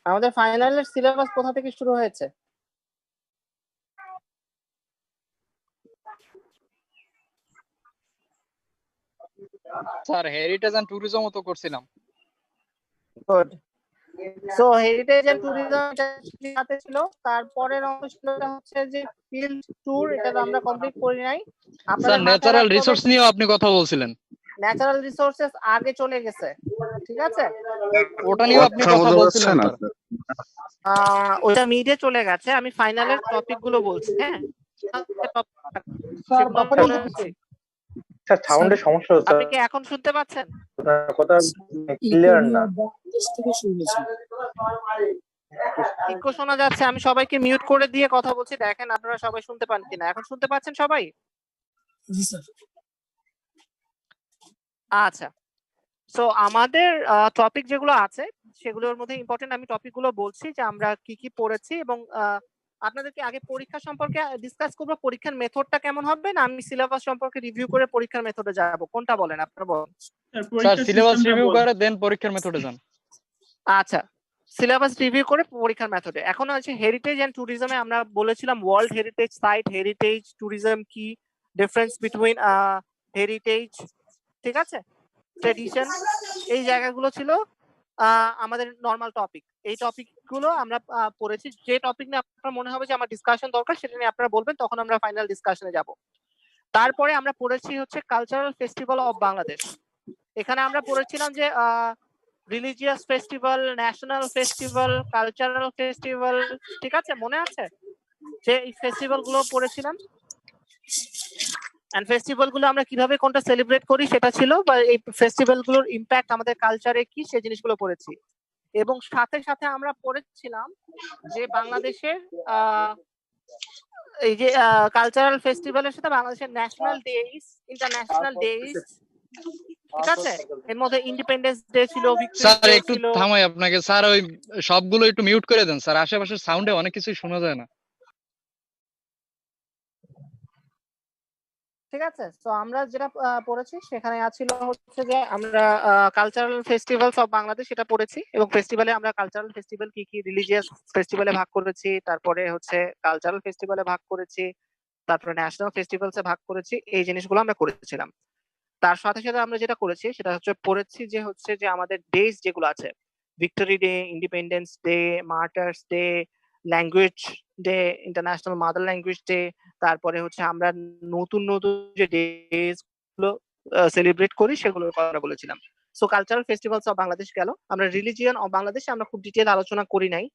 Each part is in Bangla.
আমাদের ফাইনালের সিলেবাস কোথা থেকে শুরু হয়েছে? স্যার হেরিটেজ এন্ড ট্যুরিজমও তো করছিলাম। Good. So heritage and tourism সাথে ছিল, তারপরের অংশটা হচ্ছে যে ফিল্ড ট্যুর, এটা আমরা কমপ্লিট করি নাই। স্যার আপনাদের মাথায় ন্যাচারাল রাখতে হবে রিসোর্স নিয়েও আপনি কথা বলছিলেন, ন্যাচারাল রিসোর্সেস আগে চলে গেছে, ঠিক আছে? ওটা নিয়েও আপনি কথা বলছিলেন স্যার। ওটা মিডে চলে গেছে, আমি ফাইনালের টপিক গুলো বলছি। হ্যাঁ স্যার সেগুলো বলে দিচ্ছি। স্যার সাউন্ডের সমস্যা হচ্ছে, আপনি কি এখন শুনতে পাচ্ছেন? কথা ক্লিয়ার না। ইকো শোনা যাচ্ছে, আমি সবাইকে মিউট করে দিয়ে কথা বলছি, দেখেন আপনারা সবাই শুনতে পান কিনা। এখন শুনতে পাচ্ছেন সবাই? জি স্যার। আচ্ছা, সো আমাদের টপিক যেগুলো আছে সেগুলোর মধ্যে ইম্পর্টেন্ট আমি টপিকগুলো বলছি যে আমরা কি কি পড়েছি, এবং আপনাদেরকে আগে পরীক্ষা সম্পর্কে ডিসকাস করব, পরীক্ষার মেথডটা কেমন হবে, না আমি সিলেবাস সম্পর্কে রিভিউ করে পরীক্ষার মেথডে যাব, কোনটা বলেন আপনারা? বলেন স্যার সিলেবাস রিভিউ করে দেন পরীক্ষার মেথডে যান। আচ্ছা, সিলেবাস রিভিউ করে পরীক্ষার মেথডে। এখন আছে হেরিটেজ এন্ড ট্যুরিজমে আমরা বলেছিলাম world heritage site, heritage tourism কি, ডিফারেন্স বিটুইন হেরিটেজ, ঠিক আছে, ট্রেডিশন, এই জায়গাগুলো ছিল আমাদের নরমাল টপিক। এই টপিক গুলো আমরা পড়েছি। যে টপিক নিয়ে আপনার মনে হবে যে আমার ডিসকাশন দরকার সেটা নিয়ে আপনারা বলবেন, তখন আমরা ফাইনাল ডিসকাশনে যাব। তারপরে আমরা পড়েছি হচ্ছে কালচারাল ফেস্টিভ্যাল অফ বাংলাদেশ। এখানে আমরা পড়েছিলাম যে religious festival, national festival, cultural festival, ঠিক আছে, মনে আছে যে এই ফেস্টিভ্যাল গুলো পড়েছিলাম। এন্ড ফেস্টিভ্যাল গুলো আমরা কিভাবে কোনটা সেলিব্রেট করি সেটা ছিল, বা এই ফেস্টিভ্যাল গুলোর ইম্প্যাক্ট আমাদের কালচারে কি সেই জিনিসগুলো পড়েছি। এবং সাথে সাথে আমরা পড়েছিলাম যে বাংলাদেশের এই যে কালচারাল ফেস্টিভ্যালের সাথে বাংলাদেশের ন্যাশনাল ডেজ, ইন্টারন্যাশনাল ডেজ, ঠিক আছে, এর মধ্যে ইন্ডিপেন্ডেন্স ডে ছিল, ভিক্টরি স্যার ডে একটু ছিল। থামাই আপনাকে, স্যার ওই সবগুলো একটু মিউট করে দেন স্যার, আশেপাশের সাউন্ডে অনেক কিছুই শোনা যায় না। ঠিক আছে, তো আমরা যেটা পড়েছি সেখানে ছিল হচ্ছে যে আমরা কালচারাল ফেস্টিভ্যালস অফ বাংলাদেশ এটা পড়েছি, এবং ফেস্টিভ্যালে আমরা কালচারাল ফেস্টিভ্যাল কি কি, রিলিজিয়াস ফেস্টিভ্যালে ভাগ করেছি, তারপরে হচ্ছে কালচারাল ফেস্টিভ্যালে ভাগ করেছি, তারপরে ন্যাশনাল ফেস্টিভ্যালসে ভাগ করেছি, এই জিনিসগুলো আমরা করেছিলাম। তার সাথে সাথে আমরা যেটা করেছি সেটা হচ্ছে পড়েছি যে হচ্ছে যে আমাদের ডেজ যেগুলো আছে, victory day, independence day, martyrs day, language day, international mother language day, তারপরে হচ্ছে আমরা নতুন নতুন যে ডেজ গুলো সেলিব্রেট করি সেগুলোর কথা বলেছিলাম। So cultural festivals of Bangladesh গেল। আমরা রিলিজিয়ন অফ বাংলাদেশে আমরা খুব ডিটেইল আলোচনা করি নাই।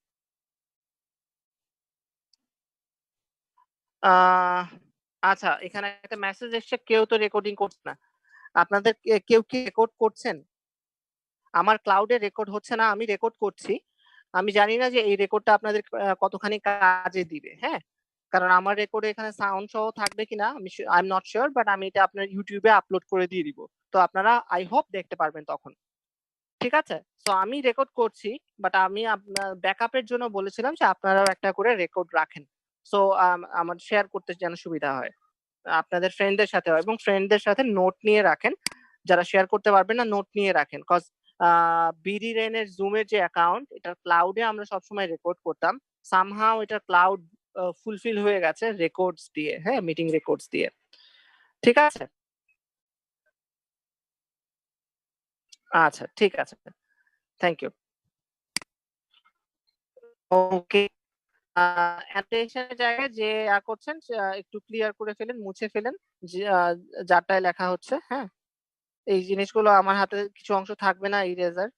আচ্ছা, এখানে একটা মেসেজ এসছে, কেউ তো রেকর্ডিং করছে না। আপনাদের কেউ কি রেকর্ড করছেন? আমার ক্লাউডে রেকর্ড হচ্ছে না, আমি রেকর্ড করছি। আমি জানি না যে এই রেকর্ডটা আপনাদের কতখানি কাজে দিবে। হ্যাঁ, কারণ আমার রেকর্ডে এখানে সাউন্ড সহ থাকবে কিনা I am not sure, but আমি এটা আপনার ইউটিউবে আপলোড করে দিয়ে দিব, তো আপনারা আই হোপ দেখতে পারবেন তখন, ঠিক আছে? সো আমি রেকর্ড করছি, বাট আমি আপনার ব্যাকআপের জন্য বলেছিলাম যে আপনারাও একটা করে রেকর্ড রাখেন, সো আমার শেয়ার করতে যেন সুবিধা হয় আপনাদের ফ্রেন্ডদের সাথে, এবং ফ্রেন্ডদের সাথে নোট নিয়ে রাখেন, যারা শেয়ার করতে পারবেন না নোট নিয়ে রাখেন, কজ বিডি রেনের জুমের যে অ্যাকাউন্ট, এটা ক্লাউডে আমরা সবসময় রেকর্ড করতাম, সামহাও এটা ক্লাউড ফুলফিল হয়ে গেছে রেকর্ডস দিয়ে, হ্যাঁ, মিটিং রেকর্ডস দিয়ে, ঠিক আছে? আচ্ছা, ঠিক আছে, থ্যাংক ইউ। ওকে, অ্যাপ্লিকেশনের জায়গায় যে করছেন একটু ক্লিয়ার করে ফেলেন, মুছে ফেলেন যারটায় লেখা হচ্ছে। হ্যাঁ, এই জিনিসগুলো আমার হাতে কিছু অংশ থাকবে না ইরেজার,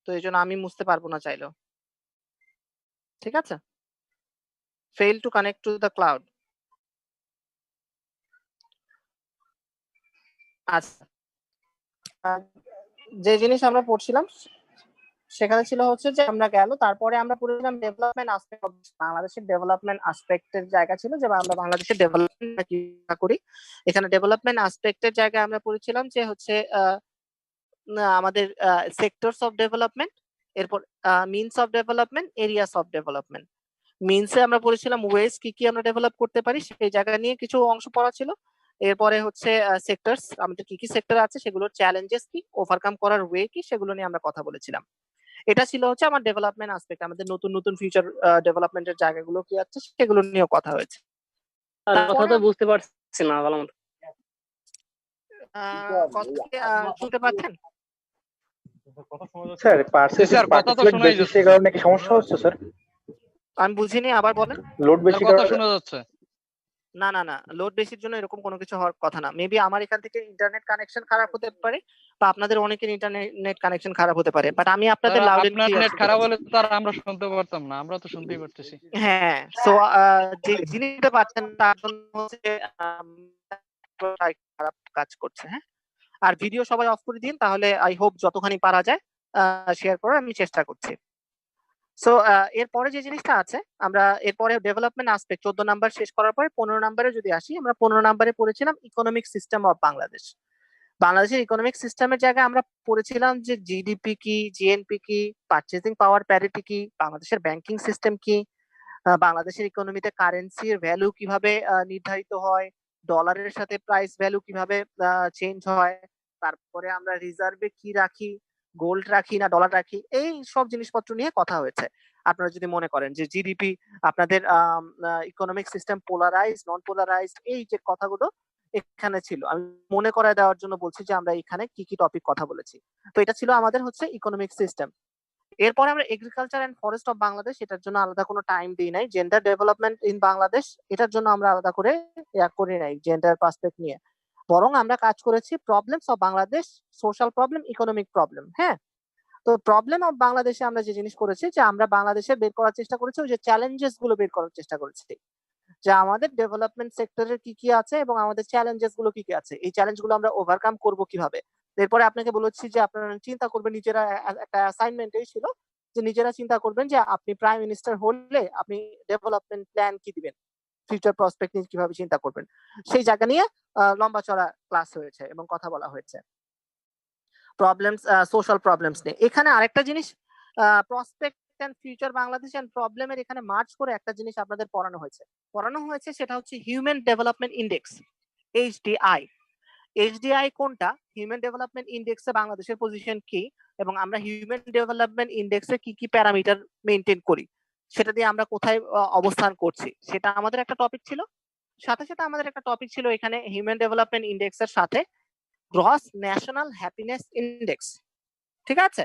তো এই জন্য আমি মুছতে পারবো না চাইলেও, ঠিক আছে? Fail to connect to the cloud. আচ্ছা, যে জিনিস আমরা পড়ছিলাম সেখানে ছিল হচ্ছে যে আমরা গেল, তারপরে আমরা পড়েছিলাম ডেভেলপমেন্ট আসপেক্ট, বাংলাদেশের ডেভেলপমেন্ট আসপেক্টের জায়গা ছিল যে আমরা বাংলাদেশের ডেভেলপমেন্ট কি করি। এখানে ডেভেলপমেন্ট আসপেক্টের জায়গায় আমরা পড়েছিলাম যে হচ্ছে আমাদের সেক্টরস অফ ডেভেলপমেন্ট, এরপর means of development, areas of development. মিনসে আমরা পড়েছিলাম ওয়েজ কি কি আমরা ডেভেলপ করতে পারি, সেই জায়গা নিয়ে কিছু অংশ পড়া ছিল। এরপরে হচ্ছে সেক্টরস, আমাদের কি কি সেক্টর আছে, সেগুলোর চ্যালেঞ্জেস কি, ওভারকাম করার ওয়ে কি, সেগুলো নিয়ে আমরা কথা বলেছিলাম। এটা ছিল হচ্ছে আমার ডেভেলপমেন্ট আসপেক্ট, আমাদের নতুন নতুন ফিউচার ডেভেলপমেন্টের জায়গাগুলো কি আছে সেগুলো নিয়েও কথা হয়েছে। আর কথা তো তারপরে বুঝতে পারছি না ভালো মতো। কথা কি শুনতে পাচ্ছেন? স্যার স্যার, কথা তো পার্টিসিপেট শোনাই বেশি যাচ্ছে, সে কারণে কি সমস্যা হচ্ছে স্যার? আমি বুঝিনি, আবার বলেন। লোড স্যার বেশি কথা কারণে শোনা যাচ্ছে। না না না, লোড বেশির জন্য এরকম কোনো কিছু হওয়ার কথা না। মেবি আমার এখান থেকে ইন্টারনেট কানেকশন খারাপ হতে পারে, বা আপনাদের অনেকের ইন্টারনেট কানেকশন খারাপ হতে পারে, বাট আমি আপনাদের স্যার লাউড এন্ড আপনার ক্লিয়ার নেট শুনতে খারাপ পাচ্ছি। হলে তো আর আমরা শুনতে পারতাম না, আমরা তো শুনতেই পারতেছি। হ্যাঁ, সো যে জিনিসটা পাচ্ছেন তার জন্য হচ্ছে খারাপ কাজ করছে। হ্যাঁ, আর ভিডিও সবাই অফ করে দিন, তাহলে আই হোপ যতখানি পারা যায় শেয়ার করার আমি চেষ্টা করছি। সো এরপরে যে জিনিসটা আছে, আমরা এরপরে ডেভেলপমেন্ট আসপেক্ট 14 নাম্বার শেষ করার পরে 15 নাম্বারে যদি আসি, আমরা 15 নাম্বারে পড়েছিলাম ইকোনমিক সিস্টেম অফ বাংলাদেশ। বাংলাদেশের ইকোনমিক সিস্টেমের জায়গায় আমরা পড়েছিলাম যে জিডিপি কি, জিএনপি কি, পারচেজিং পাওয়ার প্যারিটি কি, বাংলাদেশের ব্যাংকিং সিস্টেম কি, বাংলাদেশের ইকোনমিতে কারেন্সির ভ্যালু কিভাবে নির্ধারিত হয়, ডলারের সাথে প্রাইস ভ্যালু কিভাবে চেঞ্জ হয়, তারপরে আমরা রিজার্ভে কি রাখি, গোল্ড রাখি না ডলার রাখি, এই সব জিনিসপত্র নিয়ে কথা হয়েছে। আপনারা যদি মনে করেন যে জিডিপি আপনাদের ইকোনমিক সিস্টেম পোলারাইজ নন পোলারাইজ, এই যে কথাগুলো এখানে ছিল, আমি মনে করায় দেওয়ার জন্য বলছি যে আমরা এখানে কি কি টপিক কথা বলেছি। তো এটা ছিল আমাদের হচ্ছে ইকোনমিক সিস্টেম। এরপরে আমরা agriculture and forest of Bangladesh, এটার জন্য আলাদা কোনো টাইম দিই নাই। জেন্ডার ডেভেলপমেন্ট ইন বাংলাদেশ, এটার জন্য আমরা আলাদা করে করি নাই জেন্ডার পার্সপেক্ট নিয়ে, বরং আমরা কাজ করেছি problems of Bangladesh, social problem, economic problem. হ্যাঁ, তো প্রবলেম অফ বাংলাদেশে আমরা যে জিনিস করেছি, যে আমরা বাংলাদেশে বের করার চেষ্টা করেছি ওই যে চ্যালেঞ্জেস গুলো বের করার চেষ্টা করেছি, যে আমাদের ডেভেলপমেন্ট সেক্টরের কি কি আছে এবং আমাদের চ্যালেঞ্জেস গুলো কি কি আছে, এই চ্যালেঞ্জ গুলো আমরা ওভারকাম করব কিভাবে। এরপরে আপনাকে বলেছি যে আপনারা চিন্তা করবেন নিজেরা, একটা অ্যাসাইনমেন্টই ছিল যে নিজেরা চিন্তা করবেন যে আপনি প্রাইম মিনিস্টার হলে আপনি ডেভেলপমেন্ট প্ল্যান কি দিবেন, ফিউচার প্রসপেক্ট নিয়ে কিভাবে চিন্তা করবেন, সেই জায়গা নিয়ে লম্বা চড়া ক্লাস হয়েছে এবং কথা বলা হয়েছে। প্রবলেমস, সোশ্যাল প্রবলেমস নিয়ে এখানে আরেকটা জিনিস, prospect and future Bangladesh and প্রবলেমের এখানে মার্চ করে একটা জিনিস আপনাদের পড়ানো হয়েছে, সেটা হচ্ছে human development index, HDI. HDI কোনটা, হিউম্যান ডেভেলপমেন্ট ইন্ডেক্সে বাংলাদেশের পজিশন কি, এবং আমরা হিউম্যান ডেভেলপমেন্ট ইন্ডেক্সে কি কি প্যারামিটার মেনটেন করি, সেটা দিয়ে আমরা কোথায় অবস্থান করছি, সেটা আমাদের একটা টপিক ছিল। সাথে সাথে আমাদের একটা টপিক ছিল এখানে হিউম্যান ডেভেলপমেন্ট ইন্ডেক্সের সাথে গ্রস ন্যাশনাল হ্যাপিনেস ইন্ডেক্স। ঠিক আছে,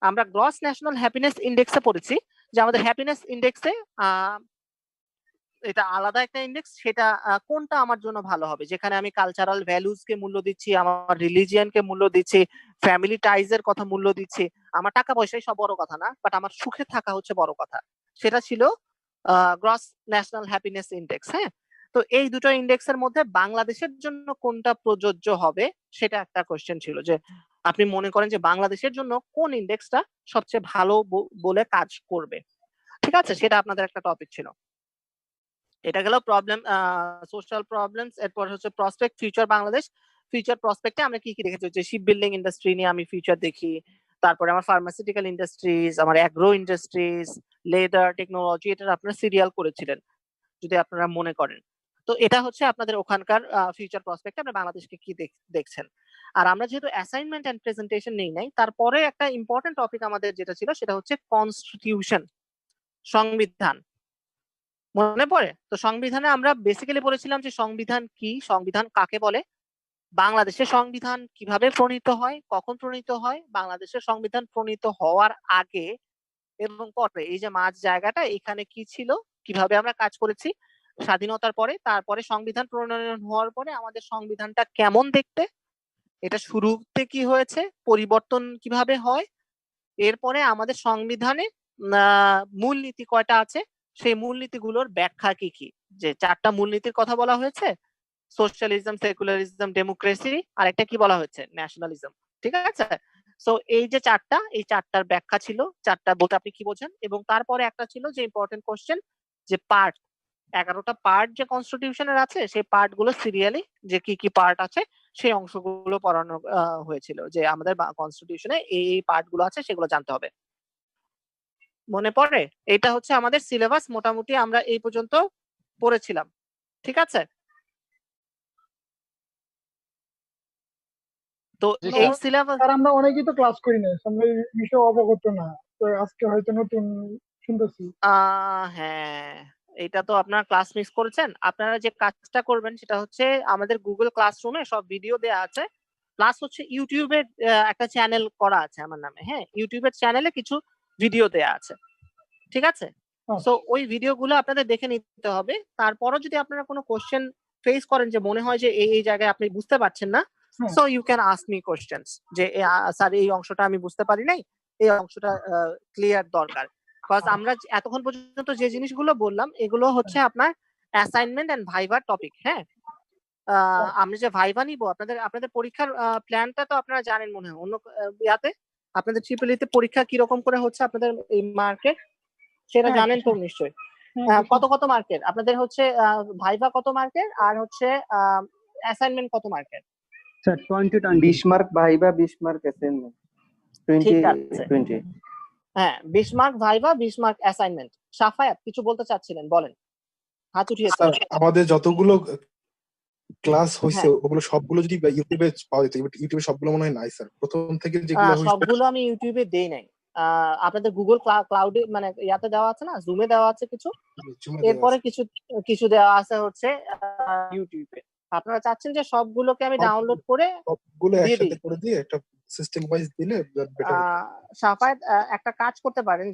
আমরা গ্রস ন্যাশনাল হ্যাপিনেস ইন্ডেক্সে পড়েছি যে আমাদের হ্যাপিনেস ইন্ডেক্সে এটা আলাদা একটা ইন্ডেক্স, সেটা কোনটা আমার জন্য ভালো হবে, যেখানে আমি কালচারাল ভ্যালুজ কে মূল্য দিচ্ছি, আমার রিলিজিয়ান কে মূল্য দিচ্ছি, ফ্যামিলি টাইজ এর কথা মূল্য দিচ্ছি, আমার টাকা পয়সাই সব বড় কথা না, বাট আমার সুখে থাকা হচ্ছে বড় কথা। সেটা ছিল গ্রস ন্যাশনাল হ্যাপিনেস ইন্ডেক্স। হ্যাঁ, তো এই দুটো ইন্ডেক্সের মধ্যে বাংলাদেশের জন্য কোনটা প্রযোজ্য হবে, সেটা একটা কোশ্চেন ছিল, যে আপনি মনে করেন যে বাংলাদেশের জন্য কোন ইন্ডেক্সটা সবচেয়ে ভালো বলে কাজ করবে। ঠিক আছে, সেটা আপনাদের একটা টপিক ছিল। এটা গেল প্রবলেম, সোশ্যাল প্রবলেমস। এরপর হচ্ছে প্রসপেক্ট ফিউচার বাংলাদেশ। ফিউচার প্রসপেক্টে আমরা কি কি দেখেছি, যে শিপ বিল্ডিং ইন্ডাস্ট্রি নিয়ে আমি ফিউচার দেখি, তারপরে আমার ফার্মাসিউটিক্যাল ইন্ডাস্ট্রিজ, আমার অ্যাগ্রো ইন্ডাস্ট্রিজ, লেদার টেকনোলজি, এটা আপনারা সিরিয়াল করেছিলেন যদি আপনারা মনে করেন। তো এটা হচ্ছে আপনাদের ওখানকার ফিউচার প্রসপেক্টে আমরা বাংলাদেশকে কি দেখছেন। আর আমরা যেহেতু অ্যাসাইনমেন্ট এন্ড প্রেজেন্টেশন নেই নাই, তারপরে একটা ইম্পর্টেন্ট টপিক আমাদের যেটা ছিল সেটা হচ্ছে কনস্টিটিউশন, সংবিধান। মনে পড়ে তো, সংবিধানে আমরা বেসিক্যালি পড়েছিলাম যে সংবিধান কি, সংবিধান কাকে বলে, বাংলাদেশের সংবিধান কিভাবে প্রণীত হয়, কখন প্রণীত হয়, বাংলাদেশের সংবিধান প্রণীত হওয়ার আগে এবং পরে এই যে মাঝ জায়গাটা, এখানে কি ছিল, কিভাবে আমরা কাজ করেছি স্বাধীনতার পরে, তারপরে সংবিধান প্রণয়ন হওয়ার পরে আমাদের সংবিধানটা কেমন দেখতে, এটা শুরুতে কি হয়েছে, পরিবর্তন কিভাবে হয়, এরপরে আমাদের সংবিধানে মূলনীতি কয়টা আছে, সেই মূলনীতিগুলোর ব্যাখ্যা কি কি, যে 4টা মূলনীতির কথা বলা হয়েছে, সোশ্যালিজম, সেকুলারিজম, ডেমোক্রেসি, আর একটা কি বলা হয়েছে, ন্যাশনালিজম। ঠিক আছে, সো এই যে 4টা, এই 4টার ব্যাখ্যা ছিল, 4টা বলতে আপনি কি বোঝেন, এবং তারপরে একটা ছিল যে ইম্পর্টেন্ট কোশ্চেন, যে পার্ট, 11টা পার্ট যে কনস্টিটিউশনের আছে, সেই পার্ট গুলো সিরিয়ালি যে কি কি পার্ট আছে সেই অংশগুলো পড়ানো হয়েছিল, যে আমাদের কনস্টিটিউশনে এই পার্ট গুলো আছে সেগুলো জানতে হবে। মনে পড়ে? এটা হচ্ছে আমাদের সিলেবাস, মোটামুটি আমরা এই পর্যন্ত পড়েছিলাম। ঠিক আছে, তো জি এই স্যার। সিলেবাস, স্যার আমরা অনেকেই তো ক্লাস করি না, আমরা এই বিষয়ে অবগত না। আজকে হয়তো নতুন শুনতেছি। হ্যাঁ, এটা তো আপনার ক্লাস মিস করেছেন। আপনারা যে কাজটা করবেন সেটা হচ্ছে আমাদের Google Classroom এ সব ভিডিও দেয়া আছে। প্লাস হচ্ছে YouTube এর একটা চ্যানেল করা আছে আমার নামে। হ্যাঁ? YouTube এর চ্যানেলে কিছু ভিডিও দেয়া আছে। ঠিক আছে? সো ওই ভিডিওগুলো আপনাদের দেখে নিতে হবে। তারপরও যদি আপনারা কোনো কোয়েশ্চেন ফেস করেন যে মনে হয় যে এই জায়গায় আপনি বুঝতে পারছেন না, হ্যাঁ। So you can ask me questions যে স্যার এই অংশটা আমি বুঝতে পারি নাই। এই অংশটা ক্লিয়ার দরকার। কজ আমরা এতক্ষণ পর্যন্ত যে জিনিসগুলো বললাম এগুলো হচ্ছে আপনার অ্যাসাইনমেন্ট এন্ড ভাইবার টপিক। হ্যাঁ? আমরা যে ভাইভা নিব আপনাদের পরীক্ষার প্ল্যানটা তো আপনারা জানেন মনে হয়। অন্য ইয়াতে আপনাদের ট্রিপল তে পরীক্ষা কিরকম করে হচ্ছে আপনাদের এই মার্কেট সেটা হ্যাঁ, জানেন তো নিশ্চয়ই। কত মার্কের? আপনাদের হচ্ছে ভাইভা কত মার্কের আর হচ্ছে অ্যাসাইনমেন্ট কত মার্কের? Sir 20 20 mark viva 20 mark assignment 20 ঠিক আছে। 20 হ্যাঁ 20 mark viva 20 mark assignment. Safayat কিছু বলতে চাচ্ছিলেন বলেন। হাত উঠিয়েছেন। স্যার আমাদের যতগুলো ক্লাস হয়েছে হ্যাঁ। ওগুলো সবগুলো যদি ইউটিউবে পাওয়া যেত, ইউটিউবে সবগুলো মনে হয় নাই স্যার। প্রথম থেকে যেগুলো হয়েছে সবগুলো আমি ইউটিউবে দেই নাই। আপনাদের গুগল ক্লাউডে মানে ইয়াতে দেওয়া আছে না, জুমে দেওয়া আছে কিছু। জুমে দেওয়া এরপরে আছে। কিছু দেওয়া আছে হচ্ছে ইউটিউবে। আপনারা চাচ্ছেন যে সবগুলোকে আমি ডাউনলোড করে সবগুলো দিয়ে একসাথে দিই। করে দিয়ে একটা সিস্টেম ওয়াইজ দিলে বেটার হতো। সাফায়াত একটা কাজ করতে পারেন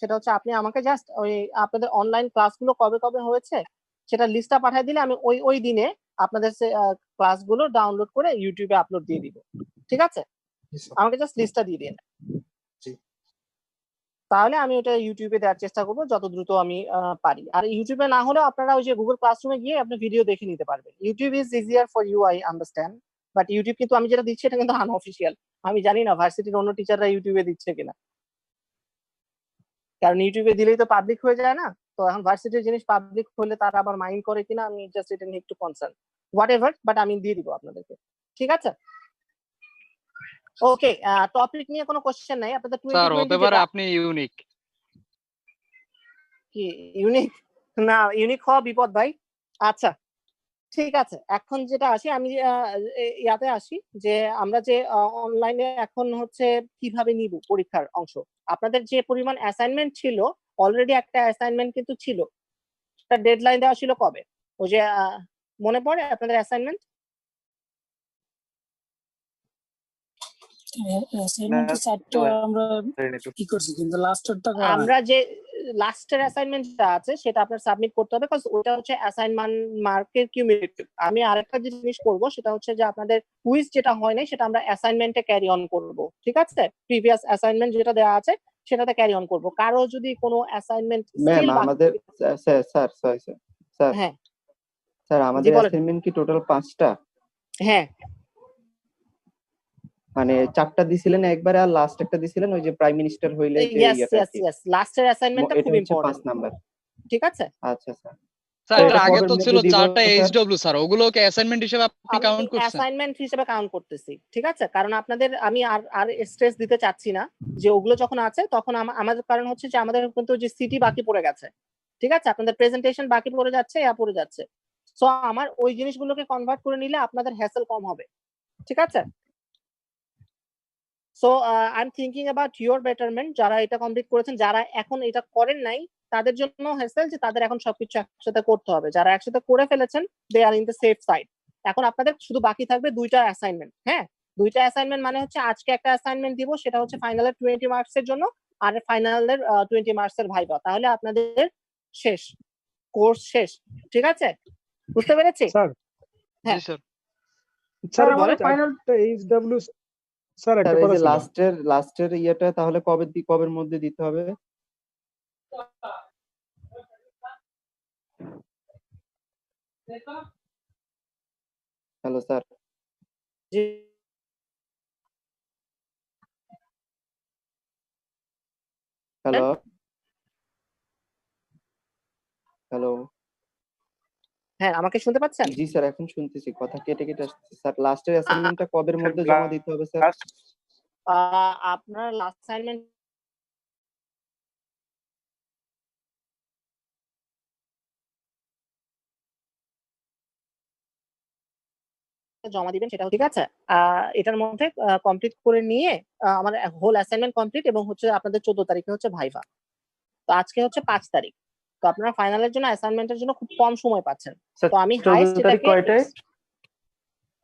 সেটা হচ্ছে আপনি আমাকে জাস্ট ওই আপনাদের অনলাইন ক্লাসগুলো কবে হয়েছে সেটা লিস্টটা পাঠিয়ে দিলে আমি ওই দিনে আপনাদের ক্লাসগুলো ডাউনলোড করে ইউটিউবে আপলোড দিয়ে দিব। ঠিক আছে? জি স্যার। আমাকে জাস্ট লিস্টটা দিয়ে দিন। জি। তাহলে আমি ওটা ইউটিউবে দেওয়ার চেষ্টা করবো যত দ্রুত আমি পারি। আর ইউটিউবে না হলেও আপনারা ওই যে গুগল ক্লাসরুমে গিয়ে আপনি ভিডিও দেখে নিতে পারবেন। YouTube is easier for you, I understand. But YouTube কিন্তু আমি যেটা দিচ্ছি এটা কিন্তু আনঅফিসিয়াল। আমি জানি না ভার্সিটির অন্য টিচাররা ইউটিউবে দিচ্ছে কিনা। কারণ ইউটিউবে দিলেই তো পাবলিক হয়ে যায় না। তো এখন ভার্সিটির জিনিস পাবলিক হলে তারা আবার মাইন্ড করে কিনা আমি জাস্ট এটা নিয়ে একটু কনসার্ন। হোয়াট এভার, বাট আমি দিয়ে দিব আপনাদেরকে। ঠিক আছে? ওকে, টপিক নিয়ে কোনো কোশ্চেন নাই। আপনাদের স্যার হতে 2020 পারে যেটা আপনি ইউনিক। কি ইউনিক? না, ইউনিক হওয়া বিপদ ভাই। আচ্ছা ঠিক আছে, এখন যেটা আসি আমি ইয়াতে আসি যে আমরা যে অনলাইনে এখন হচ্ছে কিভাবে নিব পরীক্ষার অংশ। আপনাদের যে পরিমাণ অ্যাসাইনমেন্ট ছিল অলরেডি একটা অ্যাসাইনমেন্ট কিন্তু ছিল, তার ডেডলাইন দেওয়া ছিল কবে? ওই যে মনে পড়ে আপনাদের অ্যাসাইনমেন্ট? অ্যাসাইনমেন্টের চারটা আমরা কি করছি কিন্তু লাস্টেরটা করা আমরা যে লাস্টের অ্যাসাইনমেন্টটা আছে সেটা আপনার সাবমিট করতে হবে, কজ ওটা হচ্ছে অ্যাসাইনমেন্ট মার্কের কিউমুলেটিভ। আমি আরেকটা জিনিস করব সেটা হচ্ছে যে আপনাদের কুইজ যেটা হয় নাই সেটা আমরা অ্যাসাইনমেন্টে ক্যারি অন করব। ঠিক আছে? প্রিভিয়াস অ্যাসাইনমেন্ট যেটা দেওয়া আছে সেটাতে ক্যারি অন করব। কারো যদি কোনো অ্যাসাইনমেন্ট ম্যাম আমাদের স্যার হ্যাঁ স্যার আমাদের জি, বলেন। অ্যাসাইনমেন্ট কি টোটাল 5টা? হ্যাঁ মানে 4টা দিছিলেন একবারে আর লাস্ট একটা দিছিলেন ওই যে প্রাইম মিনিস্টার হইলে যে ইয়েটা আর কি। লাস্টের অ্যাসাইনমেন্টটা এটা খুব হচ্ছে ইম্পর্টেন্ট। 5 নাম্বার। ঠিক আছে? আচ্ছা স্যার। স্যার তো এটা এটা আগে কবের তো মধ্যে ছিল দিব 4টা স্যার? এইচডব্লিউ স্যার, ওগুলোকে অ্যাসাইনমেন্ট হিসেবে আপনি আমি কাউন্ট করছেন? অ্যাসাইনমেন্ট হিসেবে কাউন্ট করতেছি। ঠিক আছে? কারণ আপনাদের আমি আর স্ট্রেস দিতে চাচ্ছি না যে ওগুলো যখন আছে তখন আমাদের কারণ হচ্ছে যে আমাদের কিন্তু যে সিটি বাকি পড়ে গেছে। ঠিক আছে? আপনাদের প্রেজেন্টেশন বাকি পড়ে যাচ্ছে, পড়ে যাচ্ছে। সো আমার ওই জিনিসগুলোকে কনভার্ট করে নিলে আপনাদের হ্যাসেল কম হবে। ঠিক আছে? So I am thinking about your betterment. যারা এটা কমপ্লিট করেছেন, যারা এখন এটা করেন নাই তাদের জন্য হ্যাসেল যে তাদের এখন সবকিছু একসাথে করতে হবে। যারা একসাথে করে ফেলেছেন দে আর ইন দ্য সেফ সাইড। এখন আপনাদের শুধু বাকি থাকবে 2টা অ্যাসাইনমেন্ট। হ্যাঁ, 2টা অ্যাসাইনমেন্ট মানে হচ্ছে আজকে একটা অ্যাসাইনমেন্ট দিব সেটা হচ্ছে ফাইনালের 20 মার্কস এর জন্য, আর ফাইনালের 20 মার্কস এর ভাইভা। তাহলে আপনাদের শেষ, কোর্স শেষ। ঠিক আছে? বুঝতে পেরেছি? স্যার হ্যাঁ। জি স্যার। স্যার বলেন। আমাদের ফাইনালটা এইচডব্লিউ স্যার একটা স্যার এই কথা যে ছিল। লাস্টের ইয়েটা তাহলে কবের মধ্যে দিতে হবে? Hello sir. জি হ্যালো হ্যালো। হ্যাঁ, আমাকে শুনতে পাচ্ছেন? জি স্যার এখন শুনতেছি, কথা কেটে কেটে আসছে। স্যার লাস্টের অ্যাসাইনমেন্টটা কবের মধ্যে জমা দিতে হবে স্যার? আপনার লাস্ট অ্যাসাইনমেন্ট জমা দিবেন সেটা ঠিক আছে। এটার মধ্যে কমপ্লিট করে নিয়ে আমার হোল অ্যাসাইনমেন্ট কমপ্লিট এবং হচ্ছে আপনাদের 14 তারিখে হচ্ছে ভাইভা। তো আজকে হচ্ছে 5 তারিখ। তো আপনারা ফাইনালের জন্য অ্যাসাইনমেন্টের জন্য খুব কম সময় পাচ্ছেন। তো আমি 14 তারিখ কয়টায়?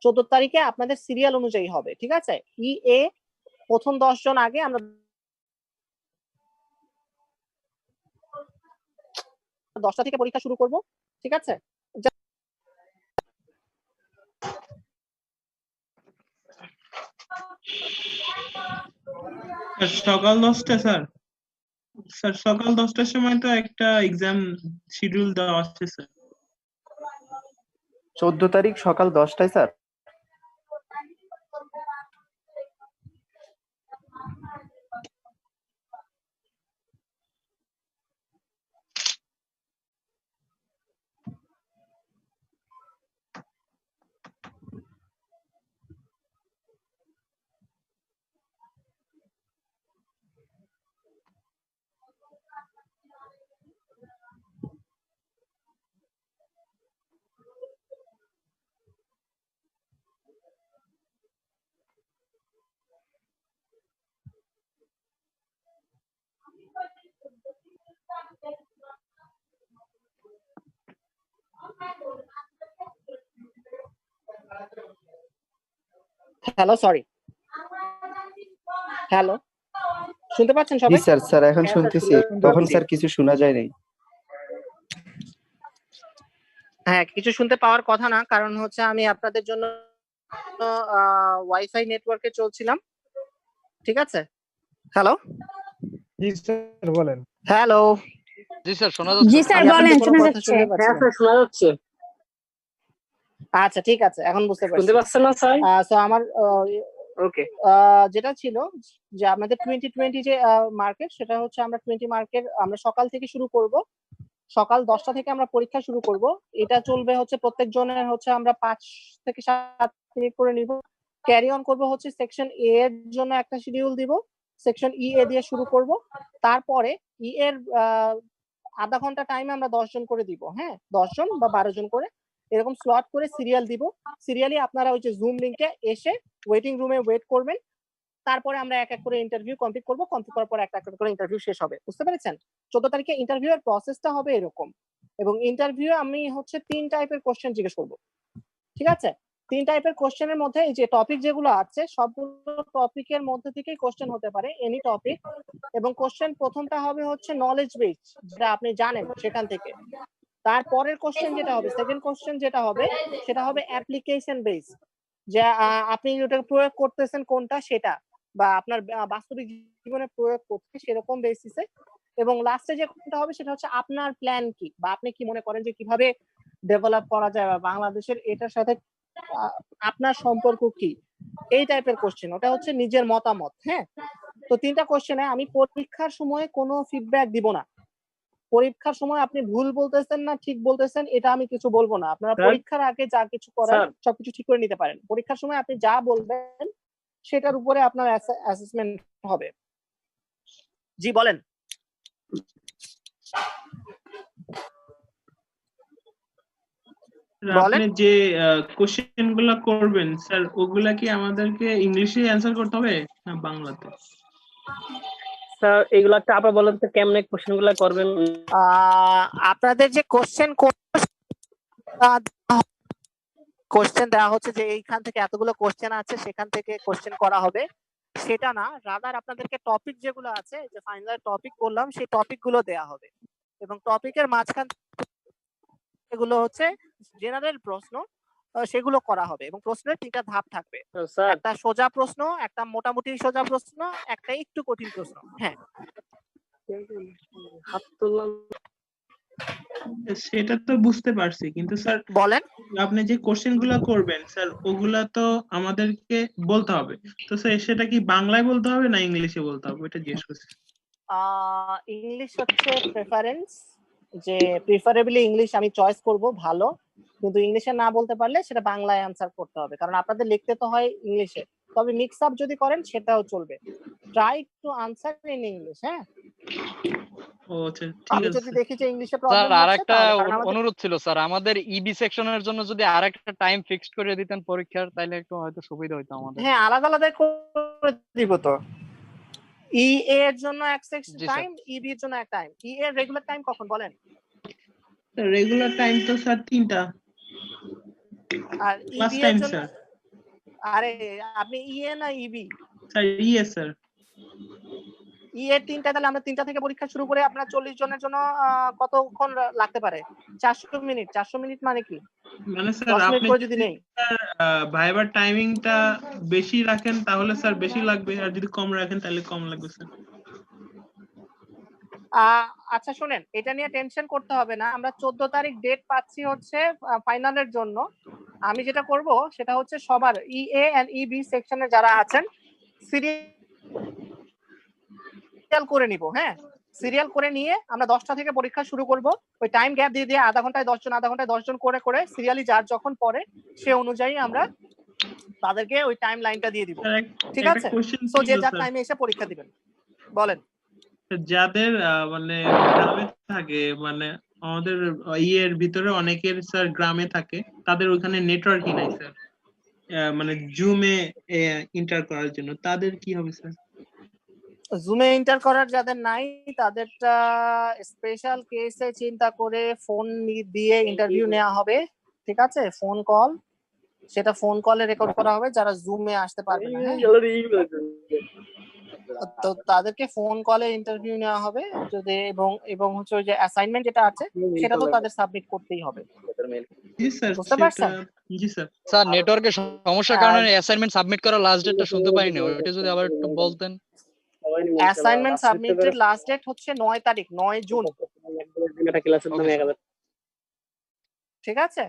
14 তারিখে আপনাদের সিরিয়াল অনুযায়ী হবে, ঠিক আছে। এ প্রথম 10 জন আগে আমরা 10টা থেকে পরীক্ষা শুরু করব, ঠিক আছে। সকাল 10টা স্যার। স্যার সকাল 10টার সময় তো একটা এক্সাম শিডিউল দেওয়া আছে স্যার। 14 তারিখ সকাল 10টায় স্যার। হ্যালো, সরি, হ্যালো, শুনতে পাচ্ছেন জি সবাই? স্যার, স্যার এখন শুনতেছি। তখন স্যার কিছু শোনা যায় নাই। হ্যাঁ, কিছু শুনতে পাওয়ার কথা না, কারণ হচ্ছে আমি আপনাদের জন্য ওয়াইফাই নেটওয়ার্কে চলছিলাম, ঠিক আছে। হ্যালো, জি স্যার বলেন। হ্যালো, জি স্যার, শোনা জি যাচ্ছে। স্যার আমি বলেন, আপনাদের কোনো শোনা কথা যাচ্ছে। শুনতে হ্যাঁ পাচ্ছি না। স্যার শোনা যাচ্ছে। আচ্ছা, ঠিক আছে, এখন বুঝতে পারছি। শুনতে পাচ্ছেন না স্যার? সো আমার ওকে। যেটা ছিল যে আমাদের 2020 যে মার্কেট, সেটা হচ্ছে আমরা 20 মার্কের আমরা সকাল থেকে শুরু করব। সকাল 10টা থেকে আমরা পরীক্ষা শুরু করব। এটা চলবে হচ্ছে প্রত্যেক জনের হচ্ছে আমরা 5 থেকে 7 মিনিট করে নিব। ক্যারি অন করব হচ্ছে সেকশন এ এর জন্য একটা শিডিউল দিব। সেকশন ই এ দিয়ে শুরু করব। তারপরে ই এর আধা ঘন্টা টাইমে আমরা 10 জন করে দিব। হ্যাঁ, 10 জন বা 12 জন করে এরকম স্লট করে সিরিয়াল দিব। সিরিয়ালি আপনারা ওই যে জুম লিংকে এসে ওয়েটিং রুমে ওয়েট করবেন। তারপরে আমরা এক এক করে ইন্টারভিউ কমপ্লিট করব। কমপ্লিট করার পর একটা করে ইন্টারভিউ শেষ হবে। বুঝতে পেরেছেন? 14 তারিখে ইন্টারভিউ এর প্রসেসটা হবে এরকম। এবং ইন্টারভিউ আমি হচ্ছে 3 টাইপের কোশ্চেন জিজ্ঞেস করব। ঠিক আছে? 3 টাইপের কোশ্চেনের মধ্যে এই যে টপিক যেগুলো আছে সবগুলো টপিকের মধ্যে থেকেই কোশ্চেন হতে পারে, এনি টপিক। এবং কোশ্চেন প্রথমটা হবে হচ্ছে নলেজ বেস, যেটা আপনি জানেন সেখান থেকে। তারপরের কোশ্চেন যেটা হবে, সেকেন্ড কোশ্চেন যেটা হবে, সেটা হবে অ্যাপ্লিকেশন বেস, যে আপনি ওটা প্রয়োগ করতেছেন কোনটা সেটা, বা আপনার বাস্তবিক জীবনে প্রয়োগ করতে সেরকম বেসিসে। এবং লাস্টে যে কোনটা হবে সেটা হচ্ছে আপনার প্ল্যান কি, বা আপনি কি মনে করেন যে কিভাবে ডেভেলপ করা যায়, বা বাংলাদেশের এটার সাথে আপনার সম্পর্ক কি, এই টাইপের কোশ্চেন। ওটা হচ্ছে নিজের মতামত। হ্যাঁ, তো 3টা কোশ্চেনে আমি পরীক্ষার সময় কোনো ফিডব্যাক দিব না। পরীক্ষার সময় আপনি ভুল বলতেছেন না ঠিক বলতেছেন এটা আমি কিছু বলবো না। আপনারা স্যার? পরীক্ষার আগে যা কিছু করেন স্যার? সবকিছু ঠিক করে নিতে পারেন। পরীক্ষার সময় আপনি যা বলবেন সেটার উপরে আপনার অ্যাসেসমেন্ট হবে। জি বলেন। আপনি যে কোশ্চেন গুলা করবেন স্যার, ওগুলা কি আমাদেরকে ইংলিশে অ্যান্সার করতে হবে না বাংলাতে? স্যার এগুলো একটা আবার বলেন তো কেমনে কোশ্চেন গুলা করবেন? আপনাদের যে কোশ্চেন দেওয়া হচ্ছে যে এইখান থেকে এতগুলো কোশ্চেন আছে সেখান থেকে কোশ্চেন করা হবে, সেটা না। রাদার আপনাদেরকে টপিক যেগুলো আছে, যে ফাইনাল টপিক বললাম, সেই টপিক গুলো দেওয়া হবে। এবং টপিকের মাঝখান এগুলো হচ্ছে জেনারেল প্রশ্ন, সেগুলো করা হবে। এবং প্রশ্নের 3টা ধাপ থাকবে, স্যার একটা সোজা প্রশ্ন, একটা মোটামুটি সোজা প্রশ্ন, একটা একটু কঠিন প্রশ্ন। হ্যাঁ, হাত তুললাম। সেটা তো বুঝতে পারছি, কিন্তু স্যার বলেন। আপনি যে কোশ্চেন গুলা করবেন স্যার, ওগুলা তো আমাদেরকে বলতে হবে। তো স্যার সেটা কি বাংলায় বলতে হবে না ইংলিশে বলতে হবে, এটা জিজ্ঞেস করছি। ইংলিশ হচ্ছে প্রেফারেন্স, যে প্রিফারেবলি ইংলিশ আমি চয়েস করব ভালো, কিন্তু ইংলিশে না বলতে পারলে সেটা বাংলায় অ্যান্সার করতে হবে, কারণ আপনাদের লিখতে তো হয় ইংলিশে। তবে মিক্স আপ যদি করেন সেটাও চলবে। Try to answer in English. হ্যাঁ, ও আচ্ছা, ঠিক আমি আছে যদি দেখি যে ইংলিশে স্যার প্রবলেম আর হচ্ছে একটা তাহলে, কারণ আমাদের অনুরোধ ছিল স্যার, আমাদের ইবি সেকশনের জন্য যদি আর একটা টাইম ফিক্সড করে দিতেন পরীক্ষার, তাইলে একটু হয়তো সুবিধা হইতো আমাদের। হ্যাঁ আলাদা আলাদা করে দিব তো। ইএ এর জন্য এক সেকশন জি স্যার। টাইম, ইবি এর জন্য এক টাইম। ই এর রেগুলার টাইম কখন বলেন? রেগুলার টাইম তো স্যার 3টা আর ক্লাস ইবি এর টাইম জন্য, স্যার। আরে আপনি ইএ না ইবি? স্যার ইয়ে স্যার। ই এর 3টা, তাহলে আমরা 3টা থেকে পরীক্ষা শুরু করে আপনার 40 জনের জন্য কতক্ষণ লাগতে পারে? 400 মিনিট। 400 মিনিট মানে কি? মানে স্যার 10 মিনিট আপনি করে যদি যদি নেই। ভাইবার টাইমিংটা বেশি রাখেন তাহলে স্যার বেশি লাগবে, আর যদি কম রাখেন তাহলে কম লাগবে স্যার। আচ্ছা শুনেন, এটা নিয়ে টেনশন করতে হবে না। আমরা 14 তারিখ ডেট পাচ্ছি হচ্ছে ফাইনালের জন্য। আমি যেটা করব সেটা হচ্ছে সবার ইএ এন্ড ইবি সেকশনে যারা আছেন সিরিয়াল করে নিব। হ্যাঁ, সিরিয়াল করে নিয়ে আমরা 10টা থেকে পরীক্ষা শুরু করব। ওই টাইম গ্যাপ দিয়ে দিয়ে আধা ঘন্টায় 10 জন, আধা ঘন্টায় 10 জন করে করে সিরিয়ালি যার যখন পড়ে সে অনুযায়ী আমরা তাদেরকে ওই টাইম লাইনটা দিয়ে দিব। স্যার ঠিক একটা আছে? কোশ্চেন সো যে ছিল যার স্যার, টাইমে এসে পরীক্ষা দিবেন। বলেন। যাদের মানে গ্রামে থাকে, মানে আমাদের ইয়ের ভিতরে অনেকের স্যার গ্রামে থাকে, তাদের ওখানে নেটওয়ার্কই নাই স্যার, মানে জুমে ইন্টার করার জন্য তাদের কি হবে স্যার? জুমে ইন্টার করার যাদের নাই তাদেরটা স্পেশাল কেসে চিন্তা করে ফোন দিয়ে ইন্টারভিউ নেওয়া হবে। ঠিক আছে? ফোন কল, সেটা ফোন কলে রেকর্ড করা হবে যারা জুমে আসতে পারবে না। হ্যাঁ, তো তাদেরকে ফোন কলে ইন্টারভিউ নেওয়া হবে যদি, এবং এবং হচ্ছে ওই যে অ্যাসাইনমেন্ট যেটা আছে সেটা তো তাদের সাবমিট করতেই হবে। জি স্যার, বুঝতে পারছেন? জি স্যার। স্যার নেটওয়ার্কের সমস্যার কারণে অ্যাসাইনমেন্ট সাবমিট করার লাস্ট ডেটটা শুনতে পাইনি, ওইটা যদি আবার একটু বলতেন। অ্যাসাইনমেন্ট সাবমিটের লাস্ট ডেট হচ্ছে 9 তারিখ, 9 জুন। ঠিক আছে?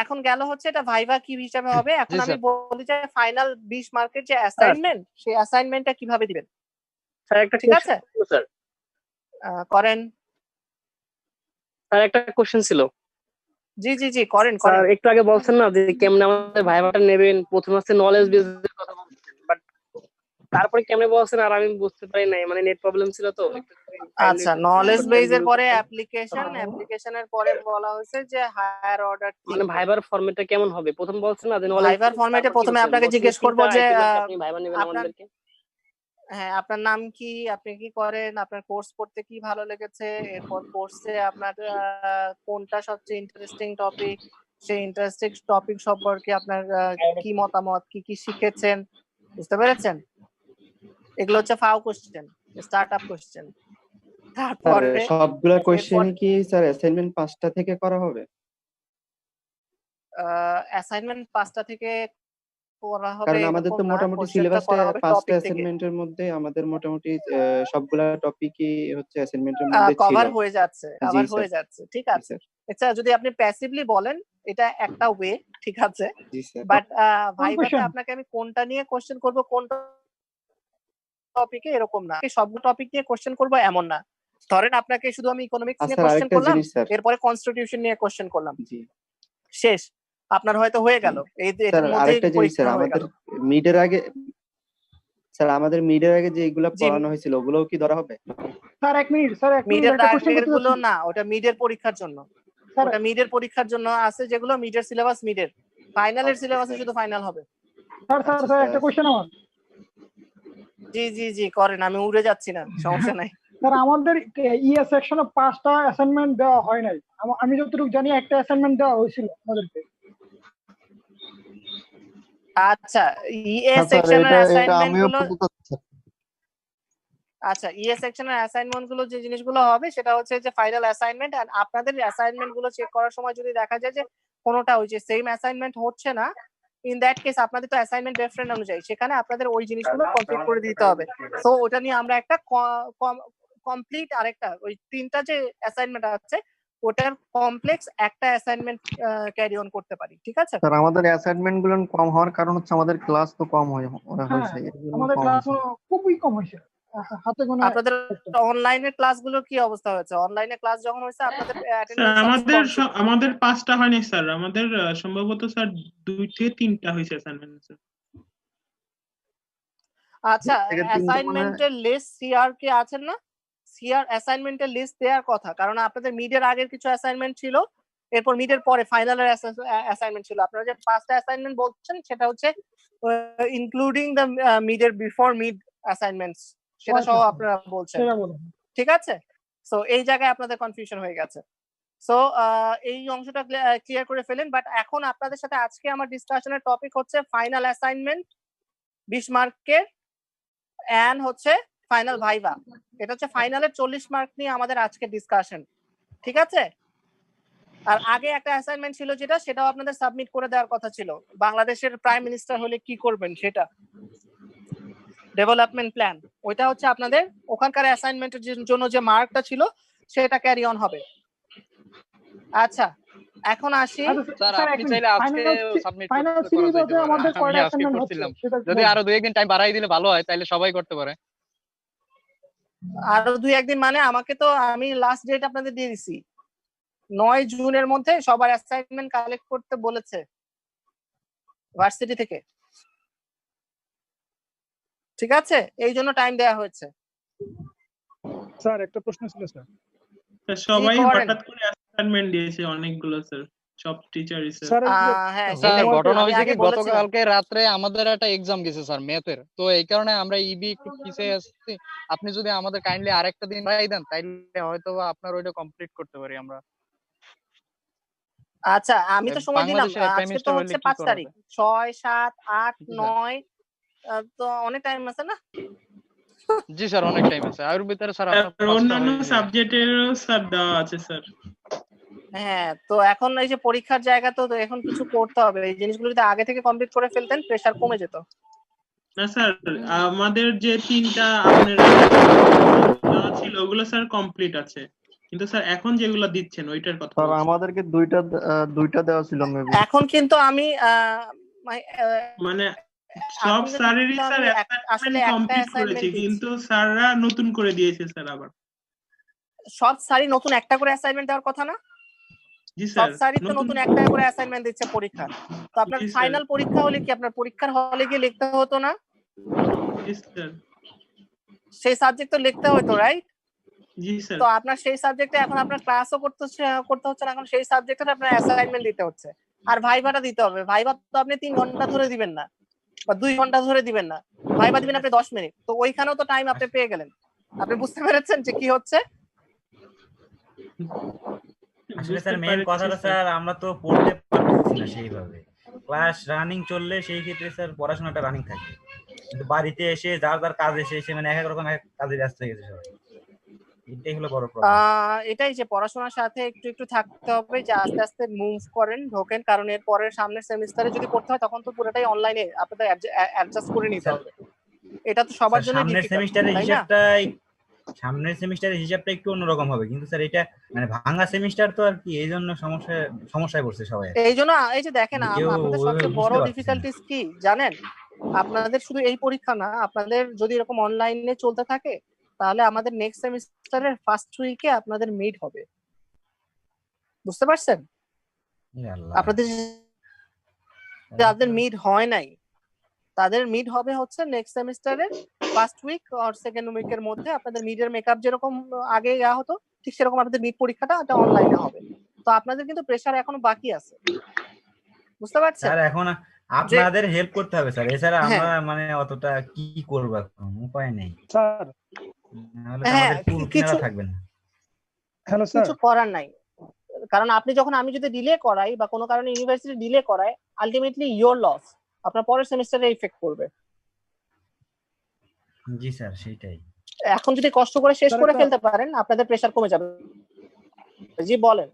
এখন গেল হচ্ছে এটা ভাইভা কি হিসাবে হবে। এখন জি আমি স্যার। বলি যে ফাইনাল 20 মার্কের যে অ্যাসাইনমেন্ট, সেই অ্যাসাইনমেন্টটা কিভাবে দিবেন? স্যার একটা ঠিক আছে? স্যার করেন। স্যার একটা কোশ্চেন ছিল জি জি জি, করেন স্যার। করেন। একটু আগে বলছেন না যে কেমনে আমাদের ভাইভাটা নেবেন, প্রথমে হচ্ছে নলেজ বেসের কথা বলছেন, বাট তারপরে কেমনে বলছেন আর আমি বুঝতে পারি নাই, মানে নেট প্রবলেম ছিল তো একটু আচ্ছা, নলেজ বেজের পরে অ্যাপ্লিকেশনের পরে বলা হয়েছে যে হায়ার অর্ডার মানে ভাইবার ফরম্যাটটা কেমন হবে প্রথম বলছেন না যে নলেজ ভাইবার ফরম্যাটে প্রথমে আপনাকে জিজ্ঞেস করব যে আপনি ভাইবা নেবেন আপনার, আমাদেরকে। হ্যাঁ আপনার নাম কি, আপনি কি করেন, আপনার কোর্স পড়তে কি ভালো লেগেছে, এরপর কোর্সে আপনার কোনটা সবচেয়ে ইন্টারেস্টিং টপিক, সেই ইন্টারেস্টিং টপিক সম্পর্কে আপনার কি মতামত, কি কি শিখেছেন। বুঝতে পেরেছেন? এগুলো হচ্ছে ফাও কোশ্চেন, স্টার্টআপ কোশ্চেন। স্যার তারপরে সবগুলা কোশ্চেনই কি স্যার অ্যাসাইনমেন্ট 5টা থেকে করা হবে? অ্যাসাইনমেন্ট 5টা থেকে করা হবে কারণ আমাদের তো এরকম না, মোটামুটি কোশ্চেনটা সিলেবাসটা করা হবে 5টা টপিক থেকে, অ্যাসাইনমেন্টের মধ্যে আমাদের মোটামুটি সবগুলা টপিকই হচ্ছে অ্যাসাইনমেন্টের মধ্যে ছিল। কভার হয়ে যাচ্ছে, জি কভার স্যার। হয়ে যাচ্ছে। ঠিক জি আছে। স্যার। আচ্ছা, যদি আপনি প্যাসিভলি বলেন এটা একটা ওয়ে, ঠিক আছে, জি স্যার। বাট ভাইভাতে question? আপনাকে আমি কোনটা নিয়ে কোশ্চেন করব, কোন টপিকে, এরকম না। সবগুলো টপিক নিয়ে কোশ্চেন করব এমন না। ধরেন আপনাকে শুধু আমি ইকোনমিক্স নিয়ে স্যার কোশ্চেন আরেকটা করলাম, জিনিস স্যার। এরপরে কনস্টিটিউশন নিয়ে কোশ্চেন করলাম, জি শেষ। আপনার হয়তো হয়ে গেল, এই স্যার এটার মধ্যেই আরেকটা জিনিস স্যার, পরীক্ষা হয়ে আমাদের গেল। মিডের আগে স্যার আমাদের মিডের আগে যে এগুলা জি, পড়ানো হয়েছিল ওগুলোও কি ধরা হবে? স্যার এক মিনিট মিডের একটা কোশ্চেন আগের করতে গুলো চাচ্ছি। না, ওটা মিডের পরীক্ষার জন্য। স্যার ওটা মিডের পরীক্ষার জন্য আছে, যেগুলো মিডের সিলেবাস মিডের, ফাইনালের সিলেবাসে শুধু ফাইনাল হবে। স্যার স্যার আচ্ছা স্যার স্যার। একটা কোশ্চেন আমার। জি জি জি, করেন, আমি উড়ে যাচ্ছি না, সমস্যা নাই। স্যার আমাদের ইএ সেকশনে 5টা অ্যাসাইনমেন্ট দেওয়া হয় নাই। আমি যতটুকু জানি একটা অ্যাসাইনমেন্ট দেওয়া হয়েছিল আমাদেরকে। আচ্ছা, ইএ স্যার সেকশনের এটা অ্যাসাইনমেন্ট আমিও গুলো, বলতে চাচ্ছি। আচ্ছা ইএ সেকশনের অ্যাসাইনমেন্ট গুলো যে জিনিসগুলো হবে সেটা হচ্ছে যে ফাইনাল অ্যাসাইনমেন্ট। আর আপনাদের অ্যাসাইনমেন্ট গুলো চেক করার সময় যদি দেখা যায় যে কোনোটা ওই যে সেম অ্যাসাইনমেন্ট হচ্ছে না, ইন দ্যাট কেস আপনাদের তো অ্যাসাইনমেন্ট রেফারেন্স অনুযায়ী সেখানে আপনাদের ওই জিনিসগুলো কমপ্লিট করে দিতে হবে। সো ওটা নিয়ে আমরা একটা কমপ্লিট আরেকটা, ওই 3টা যে অ্যাসাইনমেন্ট আছে ওটার কমপ্লেক্স একটা অ্যাসাইনমেন্ট ক্যারি অন করতে পারি। ঠিক আছে? স্যার আমাদের অ্যাসাইনমেন্ট গুলো কম হওয়ার কারণ হচ্ছে আমাদের ক্লাস তো কম হ্যাঁ, হয়েছে, এর জন্য আমাদের কম ক্লাস হয়েছে। খুবই কম হয়েছে, হাতে গোনা। আপনাদের অনলাইনের ক্লাসগুলোর কি অবস্থা হয়েছে? অনলাইনে ক্লাস যখন হয়েছে আপনাদের স্যার অ্যাটেন্ডেন্স আমাদের কম ছিল। আমাদের 5টা হয়নি স্যার, আমাদের সম্ভবত স্যার 2 থেকে 3টা হয়েছে অ্যাসাইনমেন্ট স্যার। আচ্ছা, 2 থেকে 3টা মানে অ্যাসাইনমেন্টের লিস্ট সিআর কে আছেন না? সিআর অ্যাসাইনমেন্টের লিস্ট দেওয়ার কথা, কারণ আপনাদের মিডের আগের কিছু অ্যাসাইনমেন্ট ছিল, এরপর মিডের পরে ফাইনালের অ্যাসাইনমেন্ট ছিল। আপনারা যে 5টা অ্যাসাইনমেন্ট বলছেন সেটা হচ্ছে ইনক্লুডিং দ্য মিডের বিফোর মিড অ্যাসাইনমেন্টস, সেটা সহ আপনারা বলছেন, সেটা বলুন। ঠিক আছে? সো এই জায়গায় আপনাদের কনফিউশন হয়ে গেছে। সো এই অংশটা ক্লিয়ার করে ফেলেন। বাট এখন আপনাদের সাথে আজকে আমার ডিসকাশনের টপিক হচ্ছে ফাইনাল অ্যাসাইনমেন্ট 20 মার্কের এন্ড হচ্ছে ফাইনাল ভাইভা। এটা হচ্ছে ফাইনালের 40 মার্ক নিয়ে আমাদের আজকে ডিসকাশন, ঠিক আছে? আর আগে একটা অ্যাসাইনমেন্ট ছিল যেটা, সেটাও আপনাদের সাবমিট করে দেওয়ার কথা ছিল, বাংলাদেশের প্রাইম মিনিস্টার হলে কি করবেন সেটা, ডেভেলপমেন্ট প্ল্যান। ওইটা হচ্ছে আপনাদের ওখানকার অ্যাসাইনমেন্টের জন্য যে মার্কটা ছিল সেটা ক্যারি অন হবে। আচ্ছা, এখন আসি। স্যার আপনি চাইলে আজকে সাবমিট ফাইনাল করা সিরিজে যেতে পারে। আমাদের আমি কয়টা আজকে অ্যাসাইনমেন্ট হচ্ছে করছিলাম, সেটা একটু যদি বলুন। আরো 2-1 দিন টাইম বাড়াই দিলে ভালো হয়, তাহলে সবাই করতে পারে। আরো 2-1 দিন মানে আমাকে তো, আমি লাস্ট ডেট আপনাদের দিয়ে দিছি 9 জুনের মধ্যে সবার অ্যাসাইনমেন্ট কালেক্ট করতে বলেছে ভার্সিটি থেকে, ঠিক আছে? এই জন্য টাইম দেয়া হয়েছে। স্যার একটা প্রশ্ন ছিল স্যার। সবাই করেন? হঠাৎ করে অ্যাসাইনমেন্ট দিয়েছে অনেকগুলো স্যার, সব টিচারই স্যার। স্যার হ্যাঁ, স্যার সেটাই। ঘটনা আমি হয়েছে আগে কি, বলেছিলাম। গতকালকে রাত্রে আমাদের একটা এক্সাম গেছে স্যার ম্যাথের, তো এই কারণে আমরা ইবি একটু পিছিয়ে আসছি। আপনি যদি আমাদের কাইন্ডলি আরেকটা দিন বাড়াই দেন তাইলে হয়তো বা আপনার ওইটা কমপ্লিট করতে পারি আমরা। আচ্ছা, আমি তো সময় দিলাম। বাংলাদেশের প্রাইম আজকে তো মিনিস্টার হলে হচ্ছে কি 5 করা তারিখ, যায়? 6, 7, 8, জি স্যার। 9, তো অনেক টাইম আছে না? জি স্যার, অনেক টাইম আছে। আর ভিতরে স্যার আর আপনার 5টা অন্যান্য হয়ে যাবে। সাবজেক্টেরও স্যার দেওয়া আছে স্যার। হ্যাঁ, তো এখন এই যে পরীক্ষার জায়গা, তো এখন কিছু করতে হবে। এই জিনিসগুলো যদি আগে থেকে কমপ্লিট করে ফেলতেন প্রেসার কমে যেত। না স্যার, আমাদের যে 3টা আপনারা দেওয়া ছিল ওগুলো স্যার কমপ্লিট আছে, কিন্তু স্যার এখন যেগুলো দিচ্ছেন ওইটার কথা স্যার বলছি। আমাদেরকে দুইটা দেওয়া ছিল মেবি। এখন কিন্তু আমি মানে সব এখন স্যারেরই কিন্তু স্যার আমি আসলে অ্যাসাইনমেন্ট একটা কমপ্লিট অ্যাসাইনমেন্ট করেছি, দিচ্ছি। কিন্তু স্যাররা নতুন করে দিয়েছে স্যার আবার। সব স্যারই নতুন একটা করে অ্যাসাইনমেন্ট দেওয়ার কথা না? জি সব স্যার, স্যারই তো নতুন। নতুন একটা করে অ্যাসাইনমেন্ট দিচ্ছে পরীক্ষার। তো আপনার জি স্যার। ফাইনাল পরীক্ষা হলে কি আপনার পরীক্ষার হলে গিয়ে লিখতে হতো না? জি স্যার। সেই সাবজেক্ট তো লিখতে হতো, রাইট? জি স্যার। তো আপনার সেই সাবজেক্টে এখন আপনার ক্লাসও করতে হচ্ছে না, এখন সেই সাবজেক্টে আপনার অ্যাসাইনমেন্ট দিতে হচ্ছে। আর ভাইভাটা দিতে হবে। ভাইভা তো আপনি 3 ঘন্টা ধরে দিবেন না, বা 2 ঘন্টা ধরে দিবেন না, ভাইভা দিবেন আপনি 10 মিনিট। তো ওইখানেও তো টাইম আপনি পেয়ে গেলেন। আপনি বুঝতে পেরেছেন যে কি হচ্ছে? আসলে স্যার মেইন কথাটা স্যার, আমরা তো পড়তে পারতেছি না সেইভাবে। ক্লাস রানিং চললে সেই ক্ষেত্রে স্যার পড়াশোনাটা রানিং থাকে, কিন্তু বাড়িতে এসে যার যার কাজ এসে মানে এক এক রকম এক কাজে ব্যস্ত হয়ে গেছে সবাই। এটাই হলো বড় প্রবলেম। এটাই যে পড়াশোনার সাথে একটু একটু থাকতে হবে, যে আস্তে আস্তে মুভ করেন, ঢোকেন, কারণ এর পরের সামনের সেমিস্টারে যদি পড়তে হয় তখন তো পুরোটাই অনলাইনে আপনাদের অ্যাডজাস্ট করে নিতে হবে। এটা তো সবার জন্য সামনের ডিফিকাল্ট, সেমিস্টারের তাই না? হিসাবটা একটু অন্যরকম হবে, কিন্তু স্যার এটা মানে ভাঙা সেমিস্টার তো আর কি, এই জন্য সমস্যায় পড়ছে সবাই। এই জন্য এই যে দেখেন, কেউ আপনাদের ওইভাবে সবচেয়ে বুঝতে বড় পারতেছে না। ডিফিকাল্টিস কি জানেন? আপনাদের শুধু এই পরীক্ষা না, আপনাদের যদি এরকম অনলাইনে চলতে থাকে তাহলে আমাদের নেক্সট সেমিস্টারের ফার্স্ট উইকে আপনাদের মিড হবে। বুঝতে পারছেন? আপনাদের যাদের মিড হয় নাই তাদের মিড হবে হচ্ছে নেক্সট সেমিস্টারের ফার্স্ট উইক আর সেকেন্ড উইকের মধ্যে। আপনাদের মিডের মেকআপ যেরকম আগে হতো ঠিক সেরকম আপনাদের মিড পরীক্ষাটা অনলাইনে হবে। তো আপনাদের কিন্তু প্রেসার এখনো বাকি আছে, বুঝতে পারছেন? স্যার এখন আপনাদের হেল্প করতে হবে স্যার, এছাড়া আমরা মানে অতটা কি করব, এখন উপায় নেই স্যার। নাহলে তো আমাদের ফুল কিনারা থাকবে না। Hello sir. কিছু করার নাই, কারণ আপনি যখন, আমি যদি ডিলে করাই বা কোনো কারণে ইউনিভার্সিটি ডিলে করায়, আলটিমেটলি ইওর লস, আপনার পরের সেমিস্টারে ইফেক্ট করবে। জি স্যার, সেটাই। এখন যদি কষ্ট করে শেষ করে ফেলতে পারেন আপনাদের প্রেসার কমে যাবে। জি বলেন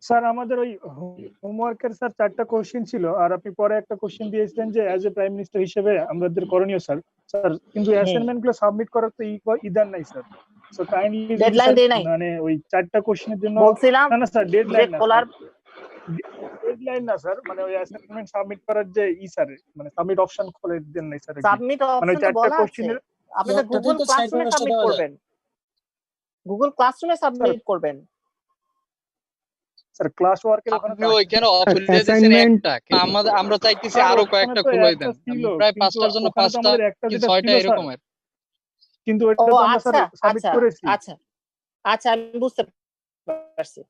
স্যার। আমাদের ওই হোমওয়ার্কের স্যার 4টা কোশ্চেন ছিল, আর আপনি পরে একটা কোশ্চেন দিয়েছিলেন যে অ্যাজ এ প্রাইম মিনিস্টার হিসেবে আমাদের করণীয় স্যার। স্যার কিন্তু অ্যাসাইনমেন্ট গুলো সাবমিট করার তো ইদার নাই স্যার। সো কাইন্ডলি ডেডলাইন দেই নাই, মানে ওই 4টা কোশ্চেনের জন্য বলছিলাম না স্যার, ডেডলাইন না খোলার ডেডলাইন না স্যার, মানে ওই অ্যাসাইনমেন্ট সাবমিট করার যে স্যার, মানে সাবমিট অপশন খুলে দেন নাই স্যার। সাবমিট মানে অপশন তো বলা আছে, আপনাদের গুগল ক্লাসরুমে সাবমিট করবেন, গুগল ক্লাসরুমে সাবমিট করবেন স্যার। ক্লাস ওয়ার্কের ওখানে আপনি ওইখানে অফিল দিয়ে দিয়েছেন একটা, আমরা চাইতেছি আরো কয়েকটা খুলে দেন। প্রায় 5টার জন্য 5টা কি 6টা এরকমের। কিন্তু ও ওইটা তো আমরা স্যার আচ্ছা সাবমিট আচ্ছা করেছি। আচ্ছা আচ্ছা আমি বুঝতে পারছি।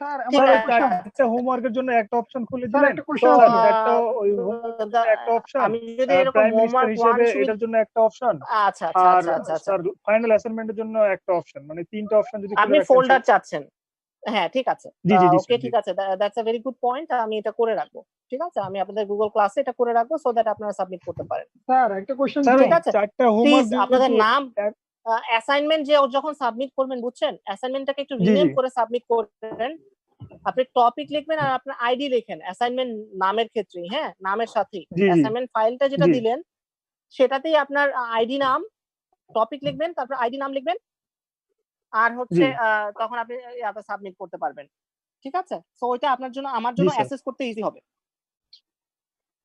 স্যার ঠিক আমার আছে চারটা হোমওয়ার্কের জন্য একটা অপশন খুলে স্যার দিলেন। একটা তো কোশ্চেন স্যার আছে। চারটা ওই হোমওয়ার্কের জন্য একটা অপশন, আমি যদি এরকম প্রাইম মিনিস্টার হোমওয়ার্ক ওয়ান হিসেবে সুবিধা এটার জন্য একটা অপশন, আচ্ছা আচ্ছা আর আচ্ছা আচ্ছা আচ্ছা স্যার ফাইনাল অ্যাসাইনমেন্টের জন্য একটা অপশন, মানে তিনটা অপশন যদি খুলে আপনি রাখতেন ফোল্ডার স্যার। চাচ্ছেন। হ্যাঁ ঠিক আছে জি জি জি ওকে স্যার, জি ঠিক আছে that's a very good point, আমি এটা করে রাখবো। ঠিক আছে আমি আপনাদের গুগল ক্লাসে এটা করে রাখবো সো দ্যাট আপনারা সাবমিট করতে পারেন। স্যার একটা কোশ্চেন স্যার ছিল। ওই ঠিক আছে চারটা প্লিজ হোমওয়ার্ক আপনাদের যেহেতু নাম অ্যাসাইনমেন্ট যে যখন সাবমিট করবেন বুঝছেন অ্যাসাইনমেন্টটাকে একটু জি রিনেম জি করে সাবমিট করবেন। আপনি টপিক লিখবেন আর আপনার আইডি লেখেন অ্যাসাইনমেন্ট নামের ক্ষেত্রে, হ্যাঁ নামের সাথেই জি জি অ্যাসাইনমেন্ট ফাইলটা যেটা জি দিলেন সেটাতেই আপনার আইডি নাম টপিক লিখবেন, তারপর আইডি নাম লিখবেন, আর হচ্ছে জি তখন আপনি ইয়াতে সাবমিট করতে পারবেন। ঠিক আছে সো ওইটা আপনার জন্য আমার জি জন্য স্যার, অ্যাসেস করতে ইজি হবে।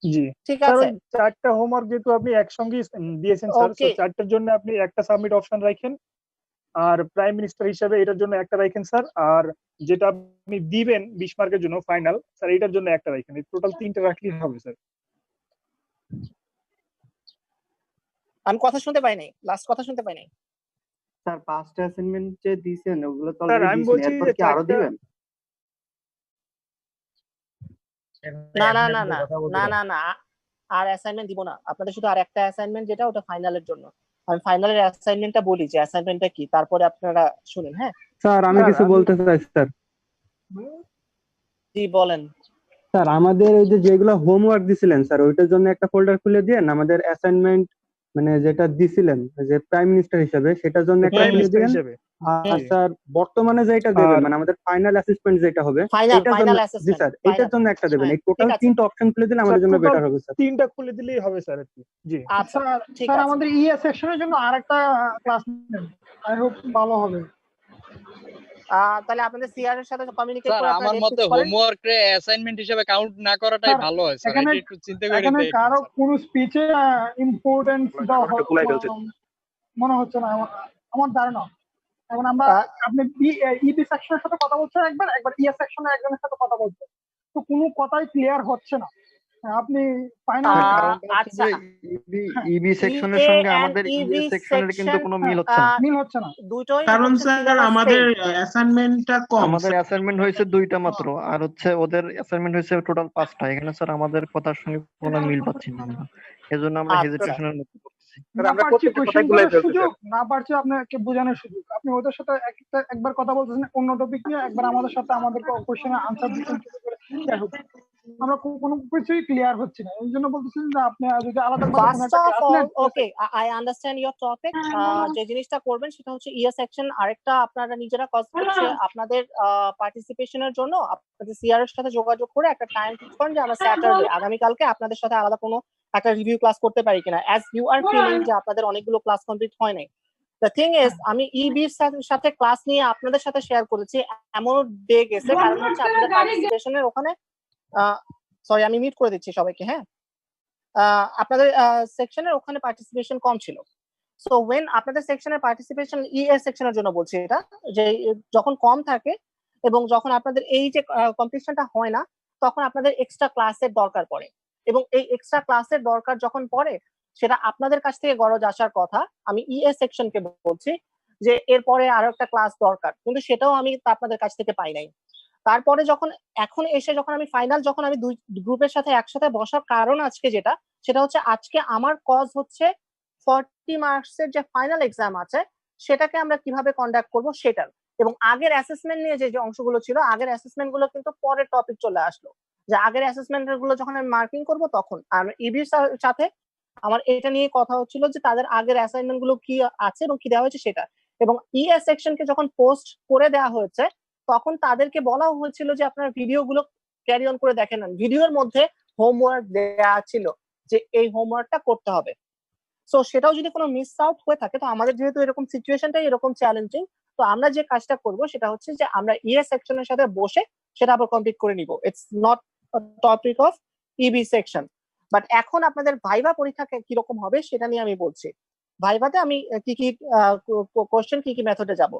জি ঠিক স্যার আছে ওই চারটা হোমওয়ার্ক যেহেতু আপনি একসঙ্গে দিয়েছেন স্যার, তো ওকে চারটার জন্য আপনি একটা সাবমিট অপশন রাখেন, আর প্রাইম মিনিস্টার হিসেবে এটার জন্য একটা রাখেন স্যার, আর যেটা আপনি দিবেন 20 মার্কের জন্য ফাইনাল স্যার এটার জন্য একটা রাখেন, এই টোটাল তিনটা রাখলেই হবে স্যার। আমি কথা শুনতে পাই নাই, লাস্ট কথা শুনতে পাই নাই। স্যার 5টা অ্যাসাইনমেন্ট যে দিয়েছেন ওগুলো তো স্যার অলরেডি আমি দিয়েছেন, বলছি এরপর যে কি আরো চারটা, দিবেন? না না না না না না না আর অ্যাসাইনমেন্ট দিব না আপনাদের, শুধু আর একটা অ্যাসাইনমেন্ট যেটা ওটা ফাইনালের জন্য। আমি ফাইনালের অ্যাসাইনমেন্টটা বলি যে অ্যাসাইনমেন্টটা কি, তারপরে আপনারা শুনেন। হ্যাঁ স্যার আমি স্যার কিছু আমি বলতে চাই স্যার। জি বলেন। স্যার আমাদের এই যে যেগুলো হোমওয়ার্ক দিছিলেন স্যার ওইটার জন্য একটা ফোল্ডার খুলে দিয়েন, আমাদের অ্যাসাইনমেন্ট মানে যেটা দিছিলেন যে প্রাইম মিনিস্টার হিসেবে সেটার জন্য একটা প্রাইম খুলে মিনিস্টার দিয়েন। হিসেবে। আর জি স্যার বর্তমানে যেটা দেবেন আর মানে আমাদের ফাইনাল অ্যাসেসমেন্ট যেটা হবে ফাইনাল এটার জন্য, ফাইনাল জি অ্যাসেসমেন্ট স্যার এটার ফাইনাল। জন্য একটা দেবেন। হ্যাঁ এই টোটাল ঠিক আছে তিনটা অপশন খুলে দিলে স্যার আমাদের জন্য টোটাল বেটার হবে স্যার। তিনটা খুলে দিলেই হবে স্যার আর কি। জি আচ্ছা স্যার ঠিক স্যার আছে আমাদের ইএ সেকশনের জন্য আরেকটা ক্লাস নেন, আই হোপ ভালো হবে। তাহলে আপনাদের সিআর এর সাথে কমিউনিকেট স্যার করে আপনারা আমার ডেট মতে ফিক্স করেন। হোমওয়ার্ক রে অ্যাসাইনমেন্ট হিসেবে কাউন্ট না করাটাই স্যার ভালো হয় স্যার, এখানে এটা একটু চিন্তা করে এখানে দেখুন কারো স্যার। কোনো স্পিচে ইম্পর্টেন্স দেওয়া মনে হচ্ছে না আমার ধারণা। এখন আমরা আহ, আপনি ইবি সেকশনের সাথে কথা বলছেন একবার ইএ সেকশনের একজনের সাথে কথা বলছেন, তো কোনো কথাই ক্লিয়ার হচ্ছে না। আপনি ফাইনাল স্যার আহ, কারণটা হচ্ছে আচ্ছা যে ইবি সেকশনের ইএ সঙ্গে এন্ড আমাদের ইবি ইএ সেকশনের কিন্তু সেকশন কোনো মিল হচ্ছে না। মিল হচ্ছে না। দুটোই কারণ হচ্ছে স্যার সিলেবাস আমাদের সেম। অ্যাসাইনমেন্টটা কম আমাদের স্যার। অ্যাসাইনমেন্ট হয়েছে দুইটা মাত্র, আর হচ্ছে ওদের অ্যাসাইনমেন্ট হয়েছে টোটাল 5টা। এখানে স্যার আমাদের কথার সঙ্গে কোনো মিল পাচ্ছি না আমরা, এজন্য আমরা আচ্ছা হেজিটেশনের মধ্যে পড়তেছি। না পারছি কোশ্চেন করার সুযোগ, না পারছি আপনাকে বোঝানোর সুযোগ। আপনি ওদের সাথে একবার কথা বলতেছেন অন্য টপিক নিয়ে, একবার আমাদের সাথে আমাদের কোশ্চেনের আনসার দিচ্ছেন কিছু করে। যাই হোক, আমরা কোনো কিছুই ক্লিয়ার হচ্ছে না, এই জন্য বলতেছেন যে আপনি যদি আলাদাভাবে কোনো ফার্স্ট একটা অফ ক্লাস অল নেন। Okay I understand your topic. যে জিনিসটা করবেন সেটা হচ্ছে ইয়ে সেকশন আরেকটা আপনারা নিজেরা কজ হচ্ছে আপনাদের পার্টিসিপেশনের জন্য আপনাদের সিআর এর সাথে যোগাযোগ করে একটা টাইম ফিক্স করেন যে আমরা স্যাটারডে আগামীকালকে আপনাদের সাথে আলাদা কোনো একটা রিভিউ ক্লাস করতে পারি কিনা, অ্যাজ ইউ আর ফিলিং যে আপনাদের অনেকগুলো ক্লাস কমপ্লিট হয় নাই। দ্য থিং ইজ আমি ইবির সাথে ক্লাস নিয়ে আপনাদের সাথে শেয়ার করেছি, এমন ডে গেছে কারণ হচ্ছে আপনাদের পার্টিসিপেশনের ওখানে সরি আমি মিউট করে দিচ্ছি সবাইকে। হ্যাঁ আপনাদের সেকশনের ওখানে পার্টিসিপেশন কম ছিল। সো ওয়েন আপনাদের সেকশনের পার্টিসিপেশন ইএ সেকশনের জন্য বলছি এটা, যে যখন কম থাকে এবং যখন আপনাদের এই যে কম্পিটিশনটা হয় না তখন আপনাদের এক্সট্রা ক্লাসের দরকার পড়ে, এবং এই এক্সট্রা ক্লাসের দরকার যখন পড়ে সেটা আপনাদের কাছ থেকে গরজ আসার কথা। আমি ইএ সেকশনকে বলছি যে এরপরে আরো একটা ক্লাস দরকার, কিন্তু সেটাও আমি আপনাদের কাছ থেকে পাই নাই। তারপরে যখন এখন এসে যখন আমি ফাইনাল যখন আমি দুই গ্রুপের সাথে একসাথে বসার কারণ আজকে যেটা সেটা হচ্ছে আজকে আমার কজ হচ্ছে 40 মার্কসের যে ফাইনাল এক্সাম আছে সেটাকে আমরা কিভাবে কন্ডাক্ট করব সেটার, এবং আগের অ্যাসেসমেন্ট নিয়ে যে অংশগুলো ছিল আগের অ্যাসেসমেন্ট গুলো কিন্তু পরের টপিক চলে আসলো, যে আগের অ্যাসেসমেন্ট গুলো যখন আমি মার্কিং করব তখন। আর ইবির সাথে আমার এটা নিয়ে কথা হচ্ছিল যে তাদের আগের অ্যাসাইনমেন্ট গুলো কি আছে এবং কি দেওয়া হয়েছে সেটা, এবং ইএস সেকশনকে যখন পোস্ট করে দেওয়া হয়েছে তখন তাদেরকে বলা হয়েছিল যে আপনার ভিডিওগুলো ক্যারি অন করে দেখেন, ভিডিওর মধ্যে হোমওয়ার্ক দেওয়া ছিল যে এই হোমওয়ার্কটা করতে হবে। সো সেটাও যদি কোনো মিস আউট হয়ে থাকে, তো আমাদের যেহেতু এরকম সিচুয়েশনটাই এরকম চ্যালেঞ্জিং, তো আমরা যে কাজটা করব সেটা হচ্ছে যে আমরা ইএ সেকশনের সাথে বসে সেটা আবার কমপ্লিট করে নিব। It's not topic of EB section. But এখন আপনাদের ভাইভা পরীক্ষা কিরকম হবে সেটা নিয়ে আমি বলছি। ভাইভাতে আমি কি কি কোশ্চেন কি কি মেথডে যাব।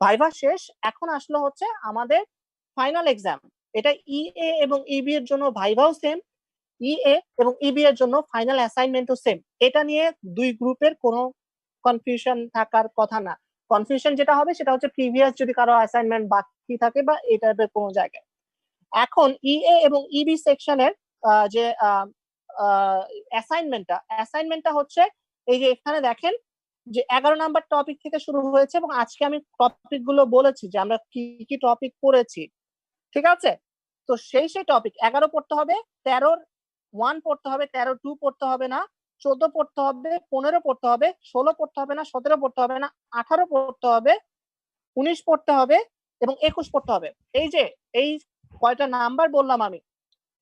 ভাইভা শেষ, এখন আসলো হচ্ছে আমাদের ফাইনাল এক্সাম। এটা ইএ এবং ইবি এর জন্য ভাইভাও সেম, ইএ এবং ইবি এর জন্য ফাইনাল অ্যাসাইনমেন্টও সেম। এটা নিয়ে দুই গ্রুপের কোনো কনফিউশন থাকার কথা না। কনফিউশন যেটা হবে সেটা হচ্ছে প্রিভিয়াস যদি কারো অ্যাসাইনমেন্ট বাকি থাকে বা এই টাইপের কোনো জায়গায়। এখন ইএ এবং ইবি সেকশনের যে অ্যাসাইনমেন্টটা হচ্ছে এই যে এখানে দেখেন যে 11 নাম্বার টপিক থেকে শুরু হয়েছে এবং আজকে আমি টপিক গুলো বলেছি যে আমরা কি কি টপিক পড়েছি, ঠিক আছে? তো সেই টপিক 11 পড়তে হবে, 13 পড়তে হবে, 13 পড়তে হবে না, 14 পড়তে হবে, 15 পড়তে হবে, 16 পড়তে হবে না, 17 পড়তে হবে না, 18 পড়তে হবে, 19 পড়তে হবে এবং 21 পড়তে হবে। এই কয়টা নাম্বার বললাম আমি,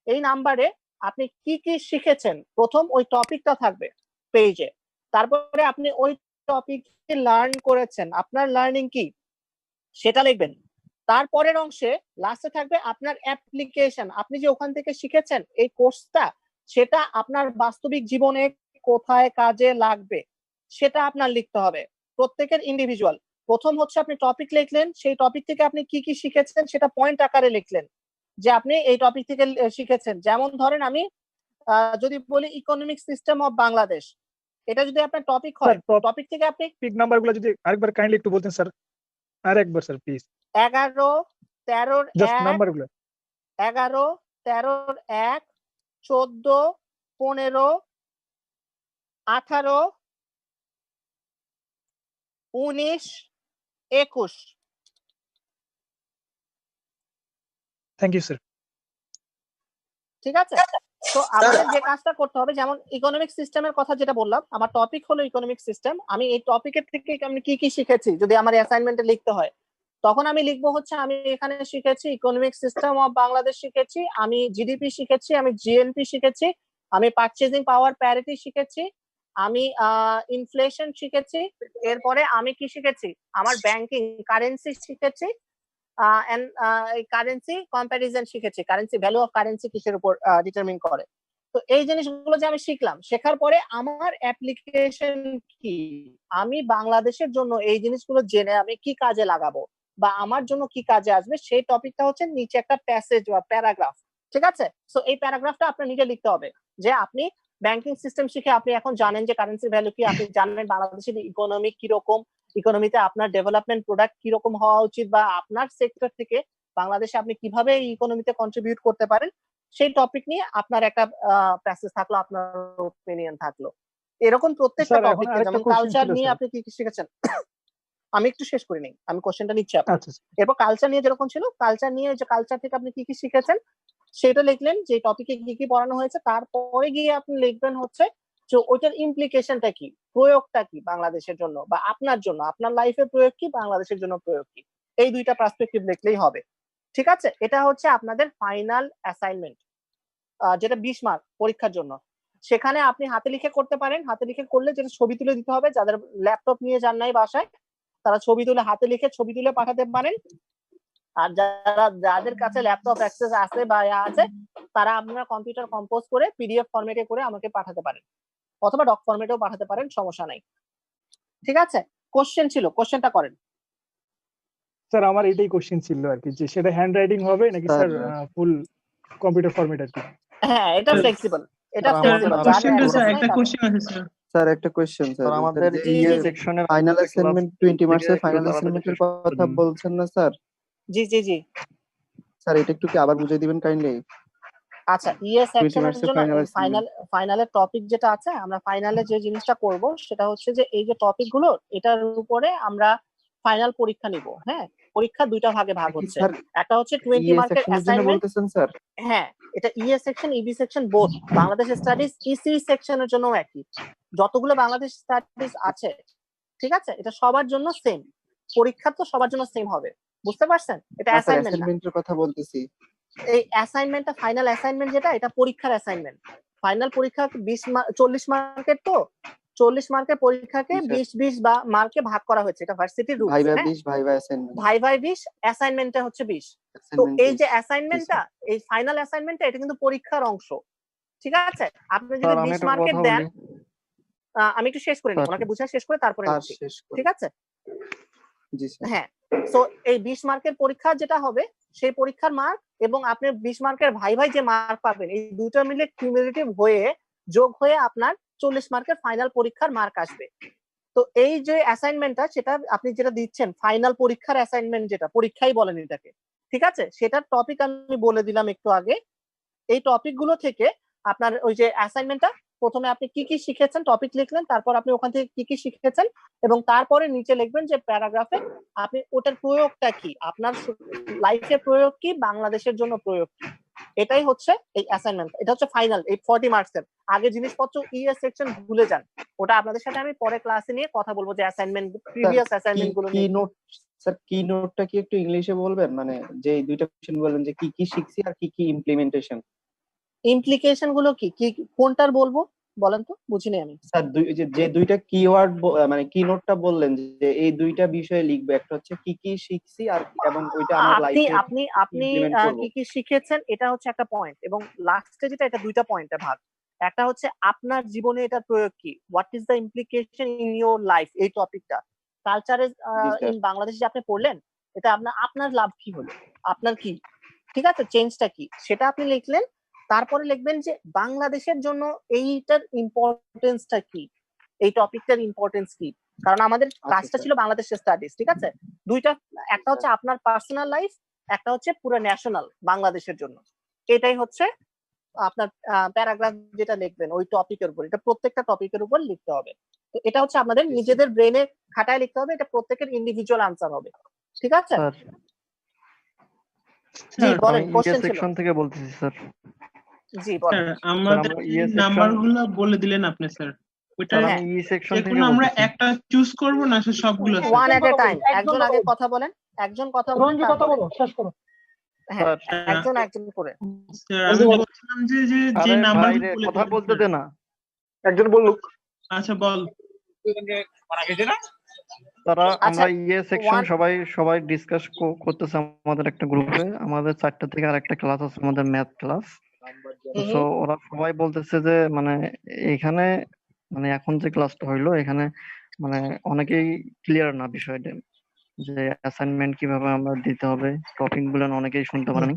এই নাম্বারে আপনি কি কি শিখেছেন প্রথম ওই টপিকটা থাকবে পেজে, তারপরে আপনি ওই টপিকে লার্ন করেছেন, আপনার লার্নিং কি সেটা লিখবেন। তারপরের অংশে লাস্টে থাকবে আপনার অ্যাপ্লিকেশন, আপনি যে ওখান থেকে শিখেছেন এই কোর্সটা, সেটা আপনার বাস্তবিক জীবনে কোথায় কাজে লাগবে সেটা আপনার লিখতে হবে, প্রত্যেকের ইন্ডিভিজুয়াল। প্রথম হচ্ছে আপনি টপিক লিখলেন, সেই টপিক থেকে আপনি কি কি শিখেছেন সেটা পয়েন্ট আকারে লিখলেন যে আপনি এই টপিক থেকে শিখেছেন। যেমন ধরেন আমি যদি বলি ইকোনমিক সিস্টেম অফ বাংলাদেশ, এটা যদি আপনার টপিক হয়, টপিক থেকে আপনি পিক নাম্বারগুলো যদি আরেকবার কাইন্ডলি একটু বলতেন স্যার, আরেকবার স্যার প্লিজ। 11, 13 জাস্ট নাম্বারগুলো 11, 13, 1, 14, 15, 18, 19, 21। Thank you sir. ঠিক আছে? তো আমাদের যে কাজটা করতে হবে, যেমন ইকোনমিক সিস্টেমের কথা যেটা বললাম, আমার টপিক হলো ইকোনমিক সিস্টেম, আমি এই টপিকের থেকে আমি কি কি শিখেছি যদি আমার অ্যাসাইনমেন্টে লিখতে হয়, তখন আমি লিখবো হচ্ছে আমি এখানে শিখেছি ইকোনমিক সিস্টেম অফ বাংলাদেশ শিখেছি, আমি জিডিপি শিখেছি, আমি জিএনপি শিখেছি, আমি পারচেজিং পাওয়ার প্যারিটি শিখেছি, আমি ইনফ্লেশন শিখেছি, এরপরে আমি কি শিখেছি, আমার ব্যাংকিং কারেন্সি শিখেছি, কারেন্সি কম্প্যারিজন শিখেছি, কারেন্সি ভ্যালু অফ কারেন্সি কিসের উপর ডিটারমিন করে। তো এই জিনিসগুলো যে আমি শিখলাম, শেখার পরে আমার অ্যাপ্লিকেশন কি, আমি বাংলাদেশের জন্য এই জিনিসগুলো জেনে আমি কি কাজে লাগাবো বা আমার জন্য কি কাজে আসবে, সেই টপিকটা হচ্ছে নিচে একটা প্যাসেজ বা প্যারাগ্রাফ। ঠিক আছে? সো এই প্যারাগ্রাফটা আপনার নিজে লিখতে হবে যে আপনি ব্যাংকিং সিস্টেম শিখে আপনি এখন জানেন যে কারেন্সি ভ্যালু কি, আপনি জানেন বাংলাদেশের ইকোনমি কিরকম, ইকোনমিতে আপনার ডেভেলপমেন্ট প্রোডাক্ট কিরকম হওয়া উচিত বা আপনার সেক্টর থেকে বাংলাদেশে আপনি কিভাবে এই ইকোনমিতে কন্ট্রিবিউট করতে পারেন, সেই টপিক নিয়ে আপনার একটা প্যাসেজ থাকলো, আপনার ওপিনিয়ন থাকলো। এরকম প্রত্যেকটা টপিক, যেমন কালচার নিয়ে আপনি কি কি শিখেছেন, আমি একটু শেষ করে নিই, আমি কোশ্চেনটা নিচ্ছি আপনার। এরপর কালচার নিয়ে যেরকম ছিল, কালচার নিয়ে যে কালচার থেকে আপনি কি কি শিখেছেন সেটা লিখলেন, যে টপিকে কি কি পড়ানো হয়েছে, তারপরে গিয়ে আপনি লিখবেন হচ্ছে যে ওইটার ইমপ্লিকেশনটা কি, প্রয়োগটা কি বাংলাদেশের জন্য বা আপনার জন্য, আপনার লাইফের প্রয়োগ কি, বাংলাদেশের জন্য প্রয়োগ কি, এই দুইটা পার্সপেক্টিভ লিখলেই হবে। ঠিক আছে? এটা হচ্ছে আপনাদের ফাইনাল অ্যাসাইনমেন্ট, যেটা 20 মার্ক পরীক্ষার জন্য। সেখানে আপনি হাতে লিখে করতে পারেন, হাতে লিখে করলে যেটা ছবি তুলে দিতে হবে, যাদের ল্যাপটপ নিয়ে যান নাই বাসায় তারা ছবি তুলে হাতে লিখে ছবি তুলে পাঠাতে পারেন, আর যাদের কাছে ল্যাপটপ অ্যাক্সেস আছে বা আছে তারা আপনারা কম্পিউটার কম্পোজ করে পিডিএফ ফরম্যাটে করে আমাকে পাঠাতে পারেন, অথবা ডক ফরম্যাটেও পাঠাতে পারেন, সমস্যা নাই। ঠিক আছে? কোশ্চেন ছিল, কোশ্চেনটা করেন। স্যার আমার এটাই কোশ্চেন ছিল আর কি, যে সেটা হ্যান্ড রাইটিং হবে নাকি স্যার ফুল কম্পিউটার ফরম্যাট আর কি? হ্যাঁ, এটা ফ্লেক্সিবল, এটা ফ্লেক্সিবল। একটা কোশ্চেন আছে স্যার। স্যার একটা কোশ্চেন স্যার, আমাদের এই সেকশনের ফাইনাল অ্যাসাইনমেন্ট 20 মার্কসের ফাইনাল অ্যাসাইনমেন্টের কথা বলছেন না স্যার? জি জি জি স্যার এটা একটু কি আবার বুঝিয়ে দিবেন কাইন্ডলি? আচ্ছা, ইএস সেকশনের জন্য ফাইনালের টপিক যেটা আছে, আমরা ফাইনালে যে জিনিসটা করব সেটা হচ্ছে যে এই যে টপিক গুলো, এটার উপরে আমরা ফাইনাল পরীক্ষা নিব। হ্যাঁ, পরীক্ষা দুইটা ভাগে ভাগ হচ্ছে, একটা হচ্ছে 20 মার্কের অ্যাসাইনমেন্ট। হ্যাঁ, এটা ES section EB section both, Bangladesh studies EC সেকশনের জন্য একই, যতগুলো বাংলাদেশ স্টাডিজ আছে। ঠিক আছে? এটা সবার জন্য সেম, পরীক্ষা তো সবার জন্য সেম হবে, বুঝতে পারছেন? এটা অ্যাসাইনমেন্টের কথা বলতেছি। এই অ্যাসাইনমেন্টটা ফাইনাল অ্যাসাইনমেন্ট যেটা, এটা পরীক্ষার অ্যাসাইনমেন্ট। ফাইনাল পরীক্ষা 40 মার্কের, তো 40 মার্কের পরীক্ষাকে 20 বা মার্কে ভাগ করা হয়েছে, এটা ভার্সিটির rules. Viva 20, viva assignment, viva 20, অ্যাসাইনমেন্টটা হচ্ছে 20। তো এই যে অ্যাসাইনমেন্টটা, এই ফাইনাল অ্যাসাইনমেন্টটা, এটা কিন্তু পরীক্ষার অংশ। ঠিক আছে? আপনি যদি 20 মার্কের দেন, আমি একটু শেষ করে নিই, ওনাকে বুঝাই শেষ করে তারপরে বলছি। ঠিক আছে? জি স্যার। হ্যাঁ, সো এই 20 মার্কের পরীক্ষা যেটা হবে, সেই পরীক্ষার মার্ক এবং আপনি 20 মার্কের ভাই যে মার্ক পাবেন, এই দুটো মিলে কিউমুলেটিভ হয়ে যোগ হয়ে আপনার 40 মার্কের ফাইনাল পরীক্ষার মার্ক আসবে। তো এই যে অ্যাসাইনমেন্টটা, সেটা আপনি যেটা দিচ্ছেন ফাইনাল পরীক্ষার অ্যাসাইনমেন্ট, যেটা পরীক্ষাই বলেন এটাকে, ঠিক আছে, সেটার টপিক আমি বলে দিলাম একটু আগে। এই টপিক গুলো থেকে আপনার ওই যে অ্যাসাইনমেন্টটা, প্রথমে আপনি কি কি শিখেছেন টপিক লিখলেন, তারপর আপনি ওখান থেকে কি কি শিখেছেন, এবং তারপরে নিচে লিখবেন যে প্যারাগ্রাফে আপনি ওটার প্রয়োগটা কি, আপনার লাইফে প্রয়োগ কি, বাংলাদেশের জন্য প্রয়োগ কি। এটাই হচ্ছে এই অ্যাসাইনমেন্ট, এটা হচ্ছে ফাইনাল এই 40 মার্কসের। আগে জিনিসপত্র ইএস সেকশন ভুলে যান, ওটা আপনাদের সাথে আমি পরে ক্লাসে নিয়ে কথা বলবো যে অ্যাসাইনমেন্ট, প্রিভিয়াস অ্যাসাইনমেন্ট গুলো কি নোট স্যার, কি নোটটা কি একটু ইংলিশে বলবেন? মানে যে এই দুইটা কোশ্চেন বললেন যে কি কি শিখছি আর কি কি ইমপ্লিমেন্টেশন, ইমপ্লিকেশন গুলো কি কি কোনটার বলবো বলেন তো, বুঝিনি আমি। স্যার যে দুইটা কিওয়ার্ড মানে কি নোটটা বললেন যে এই দুইটা বিষয়ে লিখবে, একটা হচ্ছে কি কি শিখছি আর এবং ওইটা আমার আপনি লাইফে আপনি আপনি কি কি শিখেছেন এটা হচ্ছে একটা পয়েন্ট, এবং লাস্টে যেটা, এটা দুইটা পয়েন্টে ভাগ। একটা হচ্ছে আপনার জীবনে এটার প্রয়োগ কি, what is the implication in your life, এই টপিকটা। কালচারে ইন বাংলাদেশ যে আপনি পড়লেন, এটা আপনার লাভ কি হলো, আপনার কি, ঠিক আছে, চেঞ্জটা কি, সেটা আপনি লিখলেন। তারপরে লিখবেন যে বাংলাদেশের জন্য এইটার ইম্পর্টেন্সটা কি, এই টপিকটার ইম্পর্টেন্স কি। কারণ আমাদের ক্লাসটা ছিল বাংলাদেশের স্টাডিজ, ঠিক আছে, দুইটা, একটা হচ্ছে আপনার পার্সোনাল লাইফ, একটা হচ্ছে পুরো ন্যাশনাল বাংলাদেশের জন্য। এটাই হচ্ছে আপনার প্যারাগ্রাফ যেটা লিখবেন ওই টপিকের উপর, এটা প্রত্যেকটা টপিকের উপর লিখতে হবে। তো এটা হচ্ছে আপনাদের নিজেদের ব্রেনে খাটায় লিখতে হবে, এটা প্রত্যেকের ইন্ডিভিজুয়াল আনসার হবে, ঠিক আছে। জি বলেন, কোশ্চেন ছিল। সেকশন থেকে বলতেছি স্যার। জি বলেন। আমাদের নাম্বারগুলো বলে দিলেন আপনি স্যার, ওইটা আমি ই সেকশন থেকে যেকোনো আমরা একটা চুজ করব না সবগুলো? ওয়ান এট এ টাইম, একজন আগে কথা বলেন, একজন কথা বলেন, কথা বলো, শেষ করো। হ্যাঁ, একজন করে। স্যার আমি বলছিলাম যে যে নাম্বারগুলো কথা বলতে দে না, একজন বলুক। আচ্ছা বল। তারা আমরা ইয়ে সেকশন সবাই ডিসকাস করতেছে আমাদের একটা গ্রুপে। আমাদের 4টা থেকে আরেকটা ক্লাস আছে, আমাদের ম্যাথ ক্লাস। তো ওরা সবাই বলতেছে যে মানে এখানে মানে এখন যে ক্লাসটা হইলো এখানে মানে অনেকেই ক্লিয়ার না বিষয়টা, যে অ্যাসাইনমেন্ট কিভাবে আমরা দিতে হবে, টপিক গুলো অনেকেই শুনতে পারেনি।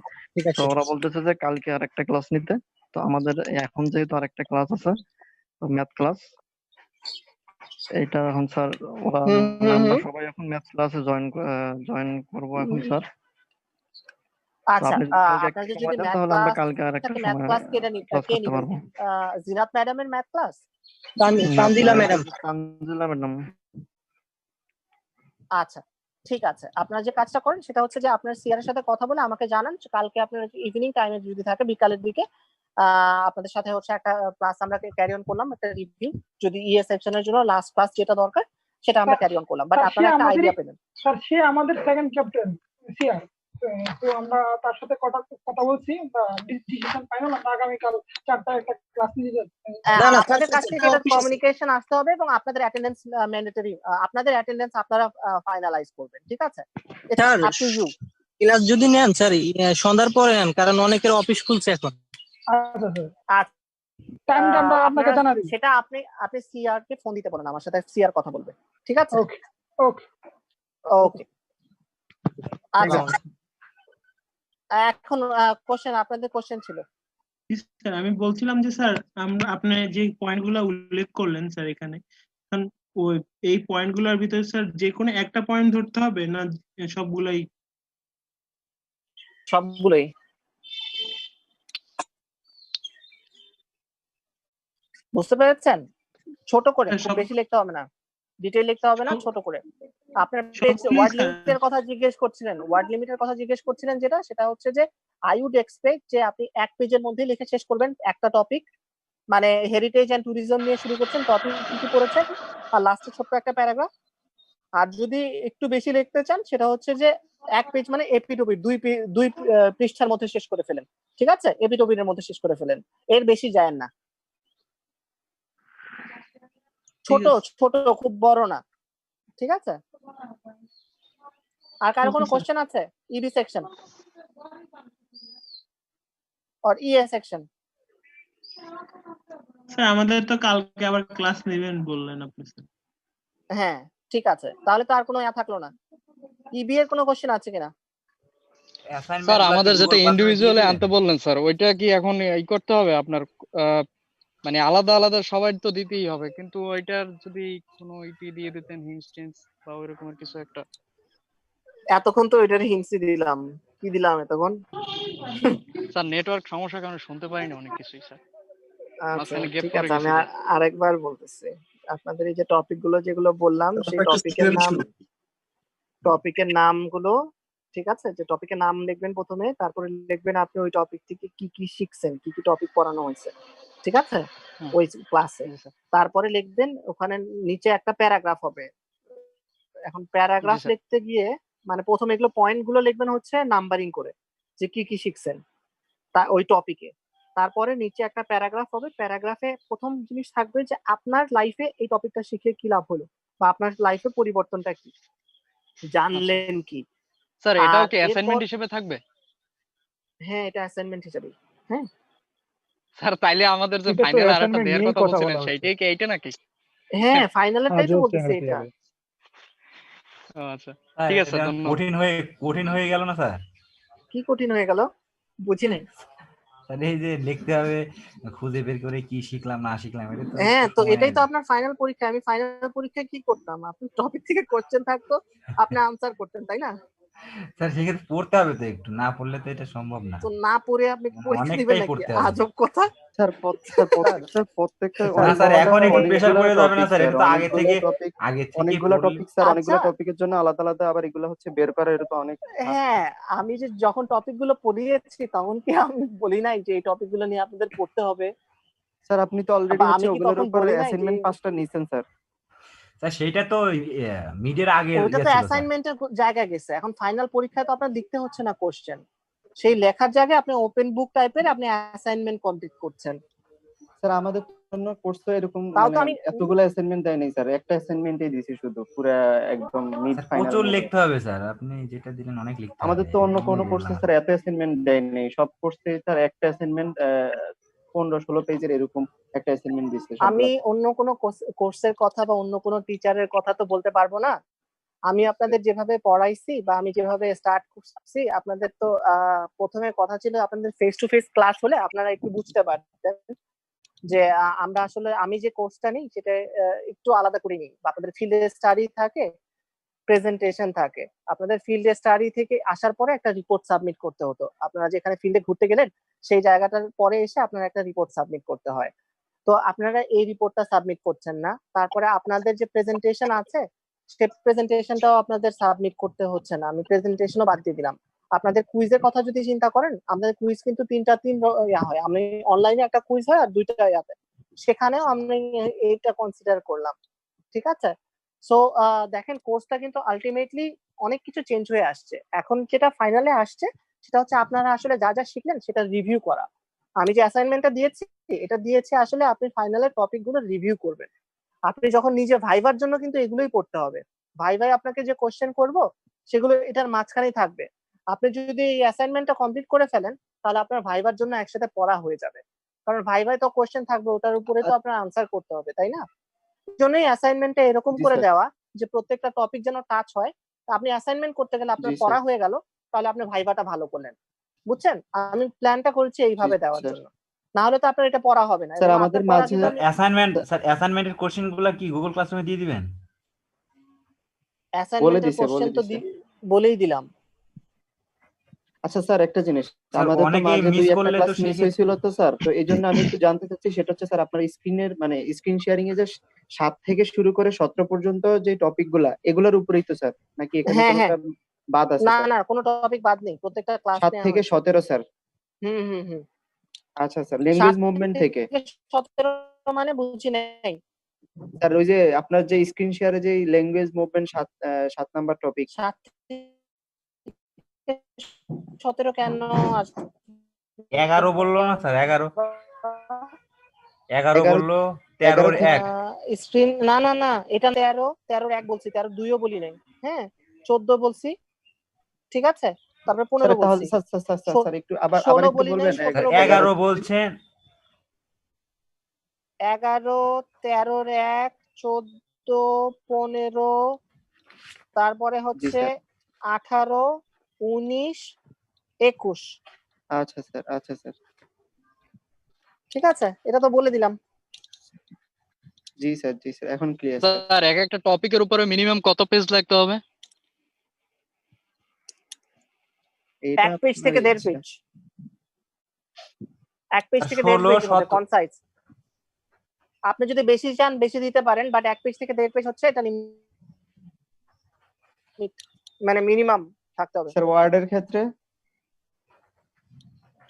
তো ওরা বলতেছে যে কালকে আরেকটা ক্লাস নিতে। তো আমাদের এখন যেহেতু আরেকটা ক্লাস আছে ম্যাথ ক্লাস, এটা এখন স্যার ওরা আমরা সবাই এখন ম্যাথ ক্লাসে জয়েন করব এখন স্যার। আচ্ছা, আপনাদের যদি ম্যাথ ক্লাস কে নিবে? জিনাত ম্যাডামের ম্যাথ ক্লাস, তানজিলা ম্যাডাম। আচ্ছা ঠিক আছে, আপনারা যে কাজটা করেন সেটা হচ্ছে যে আপনার সিআর এর সাথে কথা বলে আমাকে জানান, কালকে আপনার ইভিনিং টাইমে যদি থাকে বিকালের দিকে আপনাদের সাথে হচ্ছে একটা ক্লাস আমরা ক্যারি অন করলাম, একটা রিভিউ, যদি ইএস সেকশনের জন্য লাস্ট ক্লাস যেটা দরকার সেটা আমরা ক্যারি অন করলাম, বাট আপনারা একটা আইডিয়া পেলেন। স্যার সে আমাদের সেকেন্ড ক্যাপ্টেন সিআর, তো আমরা তার সাথে কথা বলছি, ডিসিশন ফাইনাল আমরা আগামী কাল 4টা একটা ক্লাস নিয়ে যাব। আপনাদের কাছ থেকে এটা কমিউনিকেশন আসতে হবে এবং আপনাদের অ্যাটেন্ডেন্স ম্যান্ডেটরি, আপনাদের অ্যাটেন্ডেন্স আপনারা ফাইনালাইজ করবেন, ঠিক আছে। এটা আপ টু ইউ। ক্লাস যদি নেন স্যার সন্ধ্যার পরে নেন, কারণ অনেকের অফিস খুলছে এখন। আচ্ছা টাইমটা আমরা আপনাকে জানা দিই, সেটা আপনি সিআর কে ফোন দিতে বলেন, আমার সাথে সিআর কথা বলবে, ঠিক আছে। ওকে ওকে ওকে আচ্ছা, এখন কোশ্চেন, আপনাদের কোশ্চেন ছিল। স্যার আমি বলছিলাম যে স্যার আমরা আপনি যে পয়েন্টগুলো উল্লেখ করলেন স্যার এখানে, ওই এই পয়েন্টগুলোর ভিতরে স্যার যে কোনো একটা পয়েন্ট ধরতে হবে না সবগুলাই? সবগুলোই। বুঝতে পেরেছেন? ছোট করে, খুব বেশি লিখতে হবে না, ডিটেইল লিখতে হবে না, ছোট করে। আপনার ওয়ার্ড লিমিটের কথা জিজ্ঞেস করছিলেন, যেটা সেটা হচ্ছে যে আই উড এক্সপেক্ট যে আপনি এক পেজের মধ্যে লিখে শেষ করবেন একটা টপিক, মানে হেরিটেজ এন্ড ট্যুরিজম নিয়ে শুরু করছেন, টপিক কি করেছেন, আর লাস্টে ছোট্ট একটা প্যারাগ্রাফ। আর যদি একটু বেশি লিখতে চান সেটা হচ্ছে যে এক পেজ মানে এপিটপির দুই পৃষ্ঠার মধ্যে শেষ করে ফেলেন, ঠিক আছে, এপিটপির মধ্যে শেষ করে ফেলেন, এর বেশি যায় না। ছোট ছোট, খুব বড় না, ঠিক আছে। আর কারো কোনো কোশ্চেন আছে? ইবি সেকশন আর ইএ সেকশন? স্যার আমাদের তো কালকে আবার ক্লাস নেবেন বললেন আপনি স্যার। হ্যাঁ ঠিক আছে, তাহলে তো আর কোনো থাকলো না। ইবি এর কোনো কোশ্চেন আছে কিনা? স্যার আমাদের যেটা ইন্ডিভিজুয়ালি আনতে বললেন স্যার, ওইটা কি এখন করতে হবে আপনার মানে আলাদা আলাদা সবার তো দিতেই হবে, কিন্তু ওইটার যদি কোনো ইটি দিয়ে দিতেন, হিন্স বা ওইরকমের কিছু একটা। এতক্ষণ তো ওইটার হিন্সি দিলাম, কি দিলাম এতক্ষণ? স্যার নেটওয়ার্ক সমস্যার কারণে শুনতে পারিনি অনেক কিছুই স্যার, আচ্ছা মাঝখানে গ্যাপ ঠিক পড়ে আছে, আমি গেছিল। আরেকবার বলতেছি। আপনাদের এই যে টপিক গুলো যেগুলো বললাম, সেই ব্যাপারটা একটু টপিকের নামগুলো, ঠিক আছে, যে টপিকের নাম লিখবেন প্রথমে, তারপরে লিখবেন আপনি ওই টপিক থেকে কি কি শিখছেন, কি কি টপিক পড়ানো হয়েছে, ঠিক আছে, হুম, ওই ক্লাসে। জি স্যার। তারপরে লিখবেন ওখানে নিচে একটা প্যারাগ্রাফ হবে। এখন জি প্যারাগ্রাফ স্যার। লিখতে গিয়ে মানে প্রথমে এগুলো পয়েন্ট গুলো লিখবেন হচ্ছে নাম্বারিং করে, যে কি কি শিখছেন তা ওই টপিকে। তারপরে নিচে একটা প্যারাগ্রাফ হবে, প্যারাগ্রাফে প্রথম জিনিস থাকবে যে আপনার লাইফে এই টপিকটা শিখে কি লাভ হলো, বা আপনার লাইফে পরিবর্তনটা কি, জানলেন কি। স্যার এটাও আর কি এরপর অ্যাসাইনমেন্ট হিসেবে থাকবে? হ্যাঁ, এটা অ্যাসাইনমেন্ট হিসেবে। হ্যাঁ স্যার তাইলে আমাদের যে এটা তো ফাইনাল আরেকটা অ্যাসাইনমেন্ট দেওয়ার নিয়েই কথা কথা বলছিলেন, বলা হচ্ছে। সেইটাই কি এইটা নাকি? হ্যাঁ, ফাইনালেরটাই তো আজব বলতেছি চ্যাংড়া এটা। পেয়ারে। ও আচ্ছা, স্যার ঠিক আছে, এটা ধন্যবাদ। কঠিন হয়ে গেল না স্যার? কি কঠিন হয়ে গেল বুঝি নাই। স্যার এই যে লিখতে হবে, খুঁজে বের করে কি শিখলাম না শিখলাম, এটা তো হ্যাঁ, একটু তো সময় এটাই তো নেবে। আপনার ফাইনাল পরীক্ষা। আমি ফাইনাল পরীক্ষায় কি করতাম, আপনি টপিক থেকে কোশ্চেন থাকতো, আপনি আনসার করতেন, তাই না? স্যার সেক্ষেত্রে পড়তে হবে তো, একটু না পড়লে তো এটা সম্ভব না, তো না পড়ে আপনি কি পরীক্ষা দিবেন অনেকটাই নাকি? পড়তে হবে। আজব কথা। স্যার প্রত্যেকটা না অনেক স্যার এখন একটু প্রেশার অনেকগুলা পড়ে যাবে না টপিক স্যার, স্যার, এটা তো আগে থেকে অনেকগুলা পড়লে। টপিক স্যার, আচ্ছা, অনেকগুলা টপিকের জন্য আলাদা আলাদা আবার এগুলো হচ্ছে বের করা, এটা তো অনেক হ্যাঁ, আমি যে যখন টপিক গুলো পড়িয়েছি তখন কি আমি বলি নাই যে এই টপিক গুলো নিয়ে আপনাদের পড়তে হবে? স্যার আপনি তো অলরেডি বা হচ্ছে আমি কি ওগুলোর তখন উপর বলি নাই যে অ্যাসাইনমেন্ট 5টা নিছেন স্যার। স্যার সেইটা তো মিডের আগে ওইটা তো ছিল স্যার। অ্যাসাইনমেন্টের জায়গা গেছে, এখন ফাইনাল পরীক্ষায় তো আপনার লিখতে হচ্ছে না কোশ্চেন, সেই লেখার জায়গায় আপনি ওপেন বুক টাইপের আপনি অ্যাসাইনমেন্ট কমপ্লিট করছেন। স্যার আমাদের জন্য কোর্সে এরকম তাও মানে তো আমি এতগুলো অ্যাসাইনমেন্ট দেয় নাই স্যার, একটা অ্যাসাইনমেন্টই দিছি শুধু পুরো একদম মিড স্যার ফাইনাল প্রচুর মোডে। লিখতে হবে স্যার, আপনি যেটা দিলেন অনেক লিখতে আমাদের হবে, তো অন্য এই জন্যই কোনো বললাম কোর্সে আর স্যার কি। এত অ্যাসাইনমেন্ট দেয় নাই, সব কোর্সে স্যার একটা অ্যাসাইনমেন্ট 15-16 পেজের এরকম একটা অ্যাসাইনমেন্ট দিচ্ছে আমি সবগুলা। অন্য কোনো কোর্সের কথা বা অন্য কোনো টিচারের কথা তো বলতে পারবো না। আমি আপনাদের যেভাবে পড়াইছি বা আমি যেভাবে স্টার্ট করছি, আপনাদের তো প্রথমে কথা ছিল আপনাদের ফেস টু ফেস ক্লাস হলে আপনারা একটু বুঝতে পারতেন যে আমরা আসলে আমি যে কোর্সটা নিই সেটা একটু আলাদা করে নিই। আপনাদের ফিল্ড স্টাডি থাকে, প্রেজেন্টেশন থাকে। আপনাদের ফিল্ড স্টাডি থেকে আসার পরে একটা রিপোর্ট সাবমিট করতে হতো। আপনারা যেখানে ফিল্ডে ঘুরতে গেলেন সেই জায়গাটার পরে এসে আপনারা একটা রিপোর্ট সাবমিট করতে হয়। তো আপনারা এই রিপোর্টটা সাবমিট করছেন না, তারপরে আপনাদের যে প্রেজেন্টেশন আছে সেই প্রেজেন্টেশনটাও আপনাদের সাবমিট করতে হচ্ছে না, আমি প্রেজেন্টেশনও বাদ দিয়ে দিলাম। আপনাদের কুইজের কথা যদি চিন্তা করেন, আমাদের কুইজ কিন্তু তিন ইয়া হয়, আমি অনলাইনে একটা কুইজ হয় আর 2টা ইয়াতে, সেখানেও আমি এইটা কনসিডার করলাম, ঠিক আছে। সো দেখেন কোর্সটা কিন্তু আলটিমেটলি অনেক কিছু চেঞ্জ হয়ে আসছে। এখন যেটা ফাইনালে আসছে সেটা হচ্ছে আপনারা আসলে যা যা শিখলেন সেটা রিভিউ করা। আমি যে অ্যাসাইনমেন্টটা দিয়েছি এটা দিয়েছে আসলে আপনি ফাইনালের টপিক গুলো রিভিউ করবেন। আপনি যখন নিজে ভাইবার জন্য কিন্তু এগুলোই পড়তে হবে। ভাইভাই আপনাকে যে কোশ্চেন করব সেগুলো এটার মাঝখানেই থাকবে। আপনি যদি এই অ্যাসাইনমেন্টটা কমপ্লিট করে ফেলেন তাহলে আপনার ভাইবার জন্য একসাথে পড়া হয়ে যাবে, কারণ ভাইভাই তো কোশ্চেন থাকবে, ওটার উপরে তো আপনার আনসার করতে হবে, তাই না? জন্যই অ্যাসাইনমেন্টটা এরকম জি করে স্যার। দেওয়া যে প্রত্যেকটা টপিক যেন টাচ হয়। আপনি অ্যাসাইনমেন্ট করতে গেলে জি আপনার স্যার। পড়া হয়ে গেল, তাহলে আপনি ভাইভাটা ভালো করলেন। বুঝছেন? আমি প্ল্যানটা করেছি জি এইভাবে দেওয়ার স্যার। জন্য, না হলে তো আপনার এটা পড়া হবে না, স্যার এবং আমাদের আপনার পড়া মাঝে কিন্তু আমি স্যার অ্যাসাইনমেন্টের কোশ্চেন গুলা কি গুগল ক্লাসরুমে দিয়ে দিবেন? বলে অ্যাসাইনমেন্টের দিছে কোশ্চেন তো বলেই দিলাম। আচ্ছা স্যার, একটা জিনিস, স্যার আমাদের তো অনেকেই মাঝে মিস 2-1টা করলে তো ক্লাস সেই মিস ক্ষেত্রে। হয়েছিল তো স্যার, তো এই জন্য আমি একটু জানতে চাচ্ছি, সেটা হচ্ছে স্যার আপনার স্ক্রিনের মানে স্ক্রিন শেয়ারিং এ যে 7 থেকে শুরু করে 17 পর্যন্ত যে টপিক গুলা এগুলোর উপরেই তো স্যার, নাকি এখানে হ্যাঁ হ্যাঁ, কোনোটা বাদ আছে না স্যার? না, কোনো টপিক বাদ নেই, প্রত্যেকটা ক্লাস 7 নেওয়া থেকে হয়েছে। 17 স্যার। হুম হুম হুম। আচ্ছা স্যার, ল্যাঙ্গুয়েজ 7 মুভমেন্ট থেকে। থেকে 17 মানে বুঝি নাই। স্যার ওই যে আপনার যে স্ক্রিন শেয়ারে যে ল্যাঙ্গুয়েজ মুভমেন্ট 7 নাম্বার টপিক। 7 থেকে 17 কেন আসবে? 11 বললো না স্যার? 11 11 বললো, 11 13-র থেকে 1। স্ক্রিন না না না, এটা 13-র 1 বলছি, 13-র 2ও বলি নাই। হ্যাঁ, 14 বলছি, ঠিক আছে, তারপরে স্যার 15 তাহলে বলছি, sir sir sir sir sir একটু আবার 16 একটু বলি নাই, বলবেন। স্যার 17 বলি 11 নাই। বলছেন। 11, 13-র 1, 14, 15, তারপরে জি হচ্ছে স্যার। 18, 19, 21। আচ্ছা স্যার, আচ্ছা স্যার। ঠিক আছে, এটা তো বলে দিলাম। জি স্যার এখন ক্লিয়ার স্যার। স্যার এক একটা টপিকের উপরে মিনিমাম কত পেজ লিখতে হবে? এইটা এক পেজ আপনার থেকে 1.5 ইচ্ছা। পেজ, এক পেজ থেকে 1.5 পেজের মধ্যে কনসাইজ। আপনি যদি বেশি চান বেশি দিতে পারেন, বাট এক পেজ থেকে 1.5 পেজ হচ্ছে এটা মানে মিনিমাম থাকতে হবে। স্যার ওয়ার্ডের ক্ষেত্রে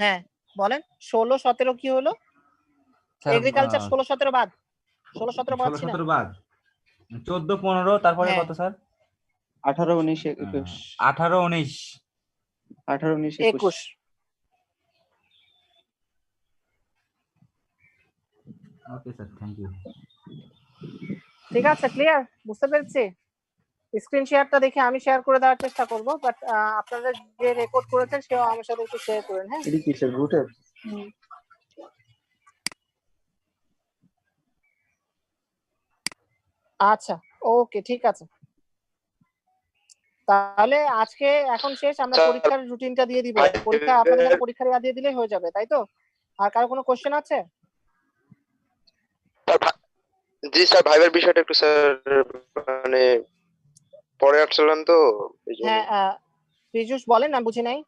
হ্যাঁ বলেন। 16-17 কি হলো? এগ্রিকালচার 16-17 বাদ, 16-17 বাদ ছিল। 16-17 বাদ 14-15 তারপরে হ্যাঁ। কত স্যার? 18-19-21 18-19 18-19-21 ওকে স্যার, থ্যাংক ইউ। ঠিক আছে, ক্লিয়ার? বুঝতে পেরেছি। স্ক্রিন শেয়ারটা দেখে আমি শেয়ার করে দেওয়ার চেষ্টা করব, বাট আপনারা যে রেকর্ড করেছেন সেও আমার সাথে একটু শেয়ার করেন। হ্যাঁ, এটি কি স্যার রুটের? আচ্ছা ওকে ঠিক আছে, তাহলে আজকে এখন শেষ। আমরা পরীক্ষার রুটিনটা দিয়ে দিব। পরীক্ষা আপনাদের পরীক্ষার ইয়া দিয়ে দিলেই হয়ে যাবে, তাই তো? আর কারো কোনো কোশ্চেন আছে? জি স্যার, ভাইবার বিষয়টা একটু স্যার মানে পরে আসছিলাম তো এইজন্য। হ্যাঁ পীযূষ বলেন, আমি বুঝি নাই,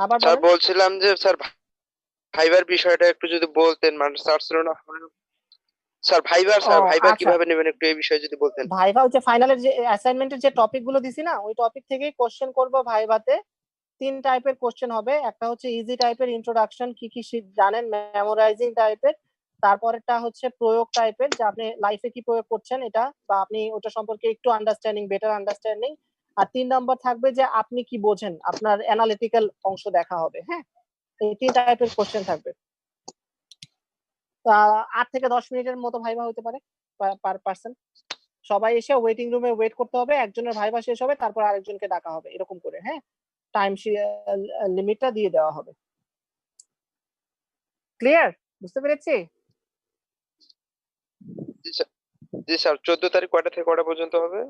আবার স্যার বলেন। বলছিলাম যে স্যার ভাইবার বিষয়টা একটু যদি বলতেন, মানে স্যার ছিল না স্যার ভাইবার, স্যার ভাইবার আচ্ছা, কিভাবে নেবেন একটু এই বিষয়ে যদি বলতেন। ভাইভা হচ্ছে ফাইনালের যে অ্যাসাইনমেন্টের যে টপিক গুলো দিছি না, ওই টপিক থেকেই কোশ্চেন করব ভাইভাতে। 3 টাইপের কোশ্চেন হবে। একটা হচ্ছে ইজি টাইপের, ইন্ট্রোডাকশন কি কি জানেন, মেমোরাইজিং টাইপের। তারপরেরটা হচ্ছে প্রয়োগ টাইপের, যে আপনি লাইফে কি প্রয়োগ করছেন এটা, বা আপনি ওটা সম্পর্কে একটু আন্ডারস্ট্যান্ডিং, বেটার আন্ডারস্ট্যান্ডিং। আর 3 নাম্বার থাকবে যে আপনি কি বোঝেন, আপনার অ্যানালিটিক্যাল অংশ দেখা হবে। হ্যাঁ, এই 3 টাইপের কোশ্চেন থাকবে। 8 থেকে 10 মিনিটের মতো ভাইভা হতে পারে পার পারসন। সবাই এসে ওয়েটিং রুমে ওয়েট করতে হবে, একজনের ভাইভা শেষ হবে তারপর আরেকজনকে ডাকা হবে, এরকম করে। হ্যাঁ, টাইম লিমিটটা দিয়ে দেওয়া হবে। ক্লিয়ার? বুঝতে পেরেছি? জি স্যার 14 তারিখ কয়টা থেকে কয়টা পর্যন্ত হবে?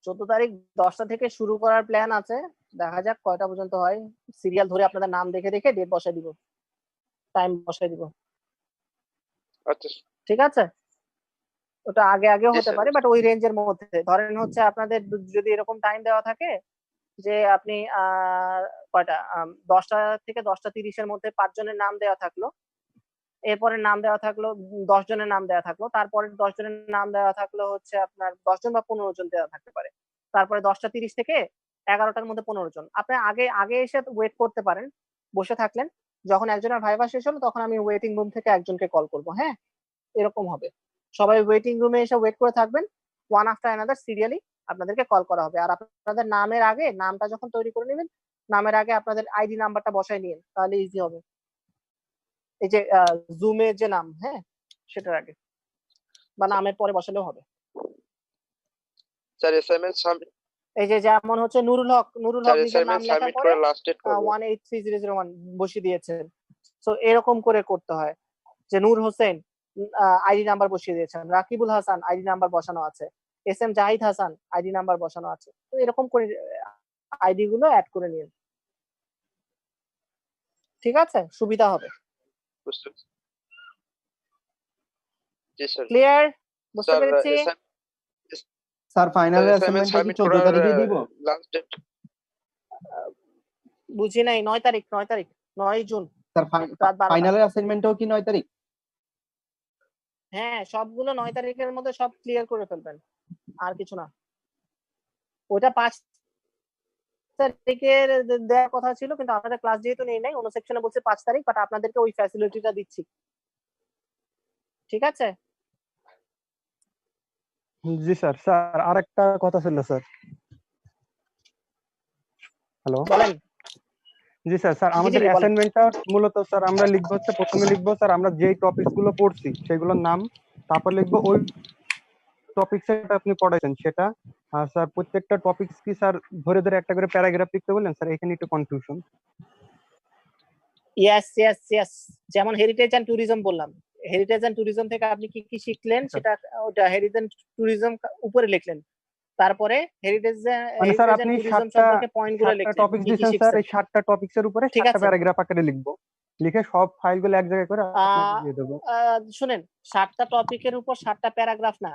14 তারিখ 10টা থেকে শুরু করার প্ল্যান আছে, দেখা যাক কয়টা পর্যন্ত হয়। সিরিয়াল ধরে আপনাদের নাম দেখে দেখে ডেট বসাই দিব, টাইম বসাই দিব। আচ্ছা ঠিক আছে, ওটা আগে আগেও জি হতে স্যার। পারে, বাট ওই রেঞ্জের মধ্যে। ধরেন হচ্ছে আপনাদের যদি এরকম টাইম দেওয়া থাকে যে আপনি কয়টা 10টা থেকে 10টা 30-এর মধ্যে 5 জনের নাম দেওয়া থাকলো, এরপরে নাম দেওয়া থাকলো 10 জনের নাম দেওয়া থাকলো, তারপরে 10 জনের নাম দেওয়া থাকলো হচ্ছে আপনার 10 জন বা 15 জন দেওয়া থাকতে পারে, তারপরে 10টা 30 থেকে 11টার মধ্যে 15 জন। আপনি আগে আগে এসে ওয়েট করতে পারেন, বসে থাকলেন। যখন একজনের ভাইভা শেষ হলো তখন আমি ওয়েটিং রুম থেকে একজনকে কল করব। হ্যাঁ, এরকম হবে। সবাই ওয়েটিং রুমে এসে ওয়েট করে থাকবেন, ওয়ান আফটার অ্যানাদার সিরিয়ালি আপনাদেরকে কল করা হবে। আর আপনাদের নামের আগে, নামটা যখন তৈরি করে নেবেন, নামের আগে আপনাদের আইডি নাম্বারটা বসাই নিন, তাহলে ইজি হবে। এই যে জুমে যে নাম, হ্যাঁ, সেটার আগে বা নামের পরে বসালেও হবে। স্যার অ্যাসাইনমেন্ট সাবমিট, এই যে যেমন হচ্ছে নুরুল হক স্যার নিজের নাম অ্যাসাইনমেন্ট লেখার সাবমিট পরে করে লাস্ট ডেট কবে? 183001 বসিয়ে দিয়েছেন। সো এরকম করে করতে হয় যে নূর হোসেন আইডি নাম্বার বসিয়ে দিয়েছেন, রাকিবুল হাসান আইডি নাম্বার বসানো আছে, S M Zahid Hasan ID number বসানো আছে। তো এরকম করে আইডি গুলো অ্যাড করে নিন, ঠিক আছে? সুবিধা হবে। বুঝতে জি স্যার। ক্লিয়ার? বুঝতে পেরেছি? স্যার ফাইনাল অ্যাসাইনমেন্টটা কি 14 তারিখে দিব? লাস্ট ডেট বুঝি নাই। 9 তারিখ 9 জুন। স্যার ফাইনাল অ্যাসাইনমেন্টও কি 9 তারিখ? হ্যাঁ, সবগুলো 9 তারিখের মধ্যে সব ক্লিয়ার করে ফেলবেন, আর কিছু না। ওটা 5 তারিখের দেওয়ার কথা ছিল, কিন্তু আপনাদের ক্লাস যেহেতু নেই নাই, অন্য সেকশনে বলছে 5 তারিখ, বাট আপনাদেরকে ওই ফ্যাসিলিটিটা দিচ্ছি। ঠিক আছে? জি স্যার। স্যার আরেকটা কথা ছিল স্যার। হ্যালো বলেন। জি স্যার। স্যার আমাদের অ্যাসাইনমেন্টটা মূলত স্যার আমরা লিখবো হচ্ছে, প্রথমে লিখবো স্যার আমরা যেই টপিকস গুলো পড়ছি সেগুলোর নাম, তারপর লিখবো ওই টপিকস যেটা আপনি পড়াইছেন সেটা। আর স্যার প্রত্যেকটা টপিকস কি স্যার ধরে ধরে একটা করে প্যারাগ্রাফ লিখতে বললেন স্যার? এখানে একটু কনফিউশন। ইয়েস। যেমন হেরিটেজ এন্ড ট্যুরিজম বললাম, হেরিটেজ এন্ড ট্যুরিজম থেকে আপনি কি কি শিখলেন সেটা ওটা হেরিটেজ এন্ড ট্যুরিজম উপরে লিখলেন। তারপরে হেরিটেজ মানে স্যার এন্ড আপনি ট্যুরিজম সম্পর্কে পয়েন্টগুলো লিখলেন, টপিকস দিয়েছেন স্যার, এই 7টা টপিকসের উপরে 7টা প্যারাগ্রাফ আকারে লিখবো। লিখে সব ফাইলগুলো এক জায়গায় করে আপনাকে দিয়ে দেবো। শুনেন, 7টা টপিকের উপর 7টা প্যারাগ্রাফ না,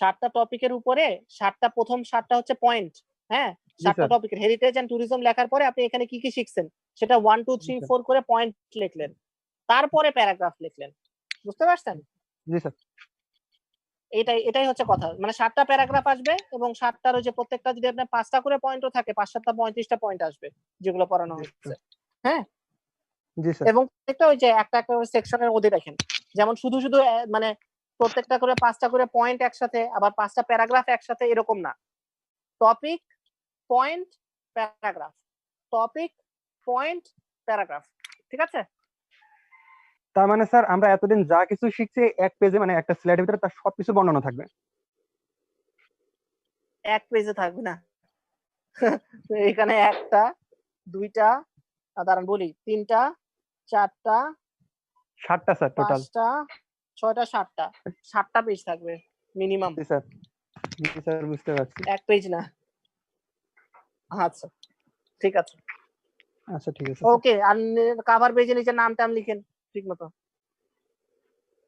7টা টপিকের উপরে 7টা, প্রথম 7টা হচ্ছে পয়েন্ট। হ্যাঁ, 7টা স্যার। টপিকের হেরিটেজ এন্ড ট্যুরিজম লেখার পরে আপনি এখানে কি কি শিখছেন সেটা 1 2 3 4 করে পয়েন্ট লিখলেন, তারপরে প্যারাগ্রাফ লিখলেন। বুঝতে পারছেন? জি স্যার। এটাই হচ্ছে কথা। মানে 7টা প্যারাগ্রাফ আসবে এবং 7টার ওই যে প্রত্যেকটা যদি আপনার 5টা করে পয়েন্টও থাকে, 5 7টা 35টা পয়েন্ট আসবে যেগুলো পড়ানো হচ্ছে। হ্যাঁ, জি স্যার। এবং প্রত্যেকটা ওই যে একটা একটা সেকশনের মধ্যে দেখেন, যেমন শুধু শুধু মানে প্রত্যেকটা করে 5টা করে পয়েন্ট একসাথে, আবার 5টা প্যারাগ্রাফ একসাথে, এরকম না। Topic, point, paragraph, topic, point, paragraph. ঠিক আছে? তার মানে স্যার আমরা এতদিন যা কিছু শিখছি এক পেজে, মানে একটা স্লাইডের ভিতরে তার সবকিছু বর্ণনা থাকবে। এক পেজে থাকবে না। এখানে একটা, দুইটা, দাঁড়ান বলি, 3টা, 4টা, 7টা স্যার টোটাল। 5টা, 6টা, 7টা, 7টা পেজ থাকবে মিনিমাম। জি স্যার। জি স্যার, বুঝতে পারছি। এক পেজ না। আচ্ছা, ঠিক আছে। আচ্ছা ঠিক আছে। ওকে, আর কভার পেজে নিচে নাম টাম লিখেন ঠিক মতো।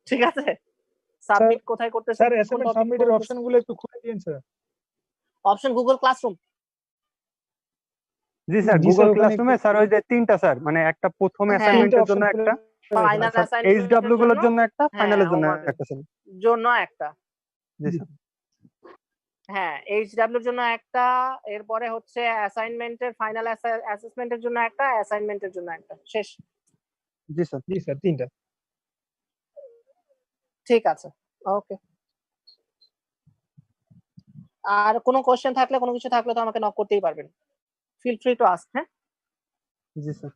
ঠিক আছে? সাবমিট কোথায় করতেছেন? স্যার অ্যাসাইনমেন্ট সাবমিটের অপশনগুলো একটু খুলে দিন স্যার। Option Google classroom. জি স্যার, গুগল ক্লাসরুমে স্যার ওই যে 3টা স্যার, মানে একটা প্রথম অ্যাসাইনমেন্টের জন্য একটা, ফাইনাল এইচডব্লিউ গুলোর জন্য একটা, ফাইনালের জন্য homework একটা স্যার। জন্য একটা। জি স্যার। হ্যাঁ, এইচডব্লিউ এর জন্য একটা, এরপরে হচ্ছে অ্যাসাইনমেন্টের ফাইনাল অ্যাসেসমেন্টের জন্য একটা, অ্যাসাইনমেন্টের জন্য একটা। শেষ? জি স্যার। জি স্যার, 3টা। ঠিক আছে, ওকে। আর কোনো কোশ্চেন থাকলে, কোনো কিছু থাকলে তো আমাকে নক করতেই পারবেন। Feel free to ask. হ্যাঁ, জি স্যার।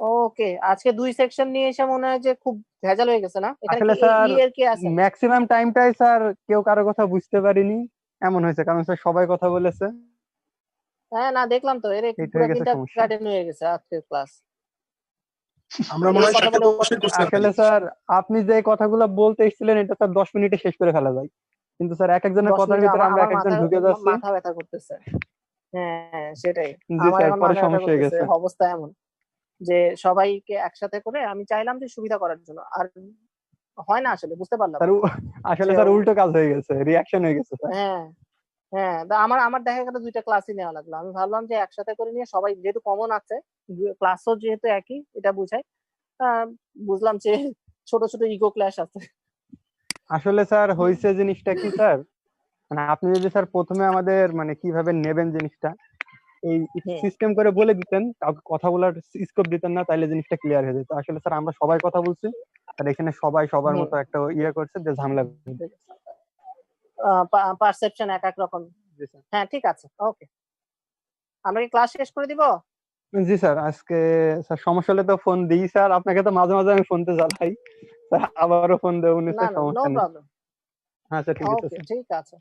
ওকে, আজকে 2 সেকশন নিয়ে এসে মনে হয় যে খুব ভেজাল হয়ে গেছে না? এখানে আসলে কি স্যার ই এর কি আছে? ম্যাক্সিমাম টাইমটাই স্যার কেউ কারো কথা বুঝতে পারিনি, এমন হয়েছে, কারণ স্যার সবাই কথা বলেছে। হ্যাঁ, না দেখলাম তো, এর এটা পুরো হয়ে গেছে দিনটা সমস্যা। গার্ডেন হয়ে গেছে আজকের ক্লাস। আমরা মনে হয় 7টা কোশ্চেন করছি। আসলে স্যার আপনি যে কথাগুলো বলতে এসেছিলেন এটা স্যার 10 মিনিটে শেষ করে ফেলা যায়, কিন্তু স্যার এক একজনের 10 কথার মিনিট ভিতরে আমরা আমার এক একজন ঢুকে যাচ্ছি। মাথা ব্যথা করতেছে। হ্যাঁ, সেটাই। জি আমার স্যার, এখন পরে মাথা ব্যথা সমস্যা হয়ে করতেছে। গেছে। অবস্থা এমন যে সবাইকে একসাথে করে আমি চাইলাম যে সুবিধা করার জন্য, আর হয় না আসলে, বুঝতে পারলাম। স্যার আসলে স্যার উল্টো কাজ হয়ে গেছে, রিঅ্যাকশন হয়ে গেছে স্যার। হ্যাঁ, হ্যাঁ, আমার দেখা গেল 2টা ক্লাসই নেওয়া লাগলো। আমি ভাবলাম যে একসাথে করে নিয়ে সবাই, যেহেতু কমন আছে, ক্লাসও যেহেতু একই, এটা বুঝাই। বুঝলাম যে ছোট ছোট ইগো ক্ল্যাশ আছে। আসলে স্যার হয়েছে জিনিসটা কি স্যার, মানে আপনি যদি স্যার প্রথমে আমাদের মানে কিভাবে নেবেন জিনিসটা এই সিস্টেম করে বলে দিতেন, কাউকে কথা বলার স্কোপ দিতেন না, তাইলে জিনিসটা ক্লিয়ার হয়ে যেত। আসলে স্যার আমরা সবাই কথা বলছি, আর এখানে সবাই সবার মতো একটা ইয়ে করছে যে ঝামেলা। পারসেপশন এক এক রকম। হ্যাঁ, ঠিক আছে, ওকে। আমরা কি ক্লাস শেষ করে দিব? জি স্যার, আজকে স্যার সমস্যা হলে তো ফোন দিই স্যার, আপনাকে তো মাঝে মাঝে আমি ফোনতে জ্বালাই স্যার, আবারও ফোন দেবো না স্যার, না, নো সমস্যা নেই। প্রবলেম। আচ্ছা ঠিক আছে ওকে, স্যার। ঠিক আছে।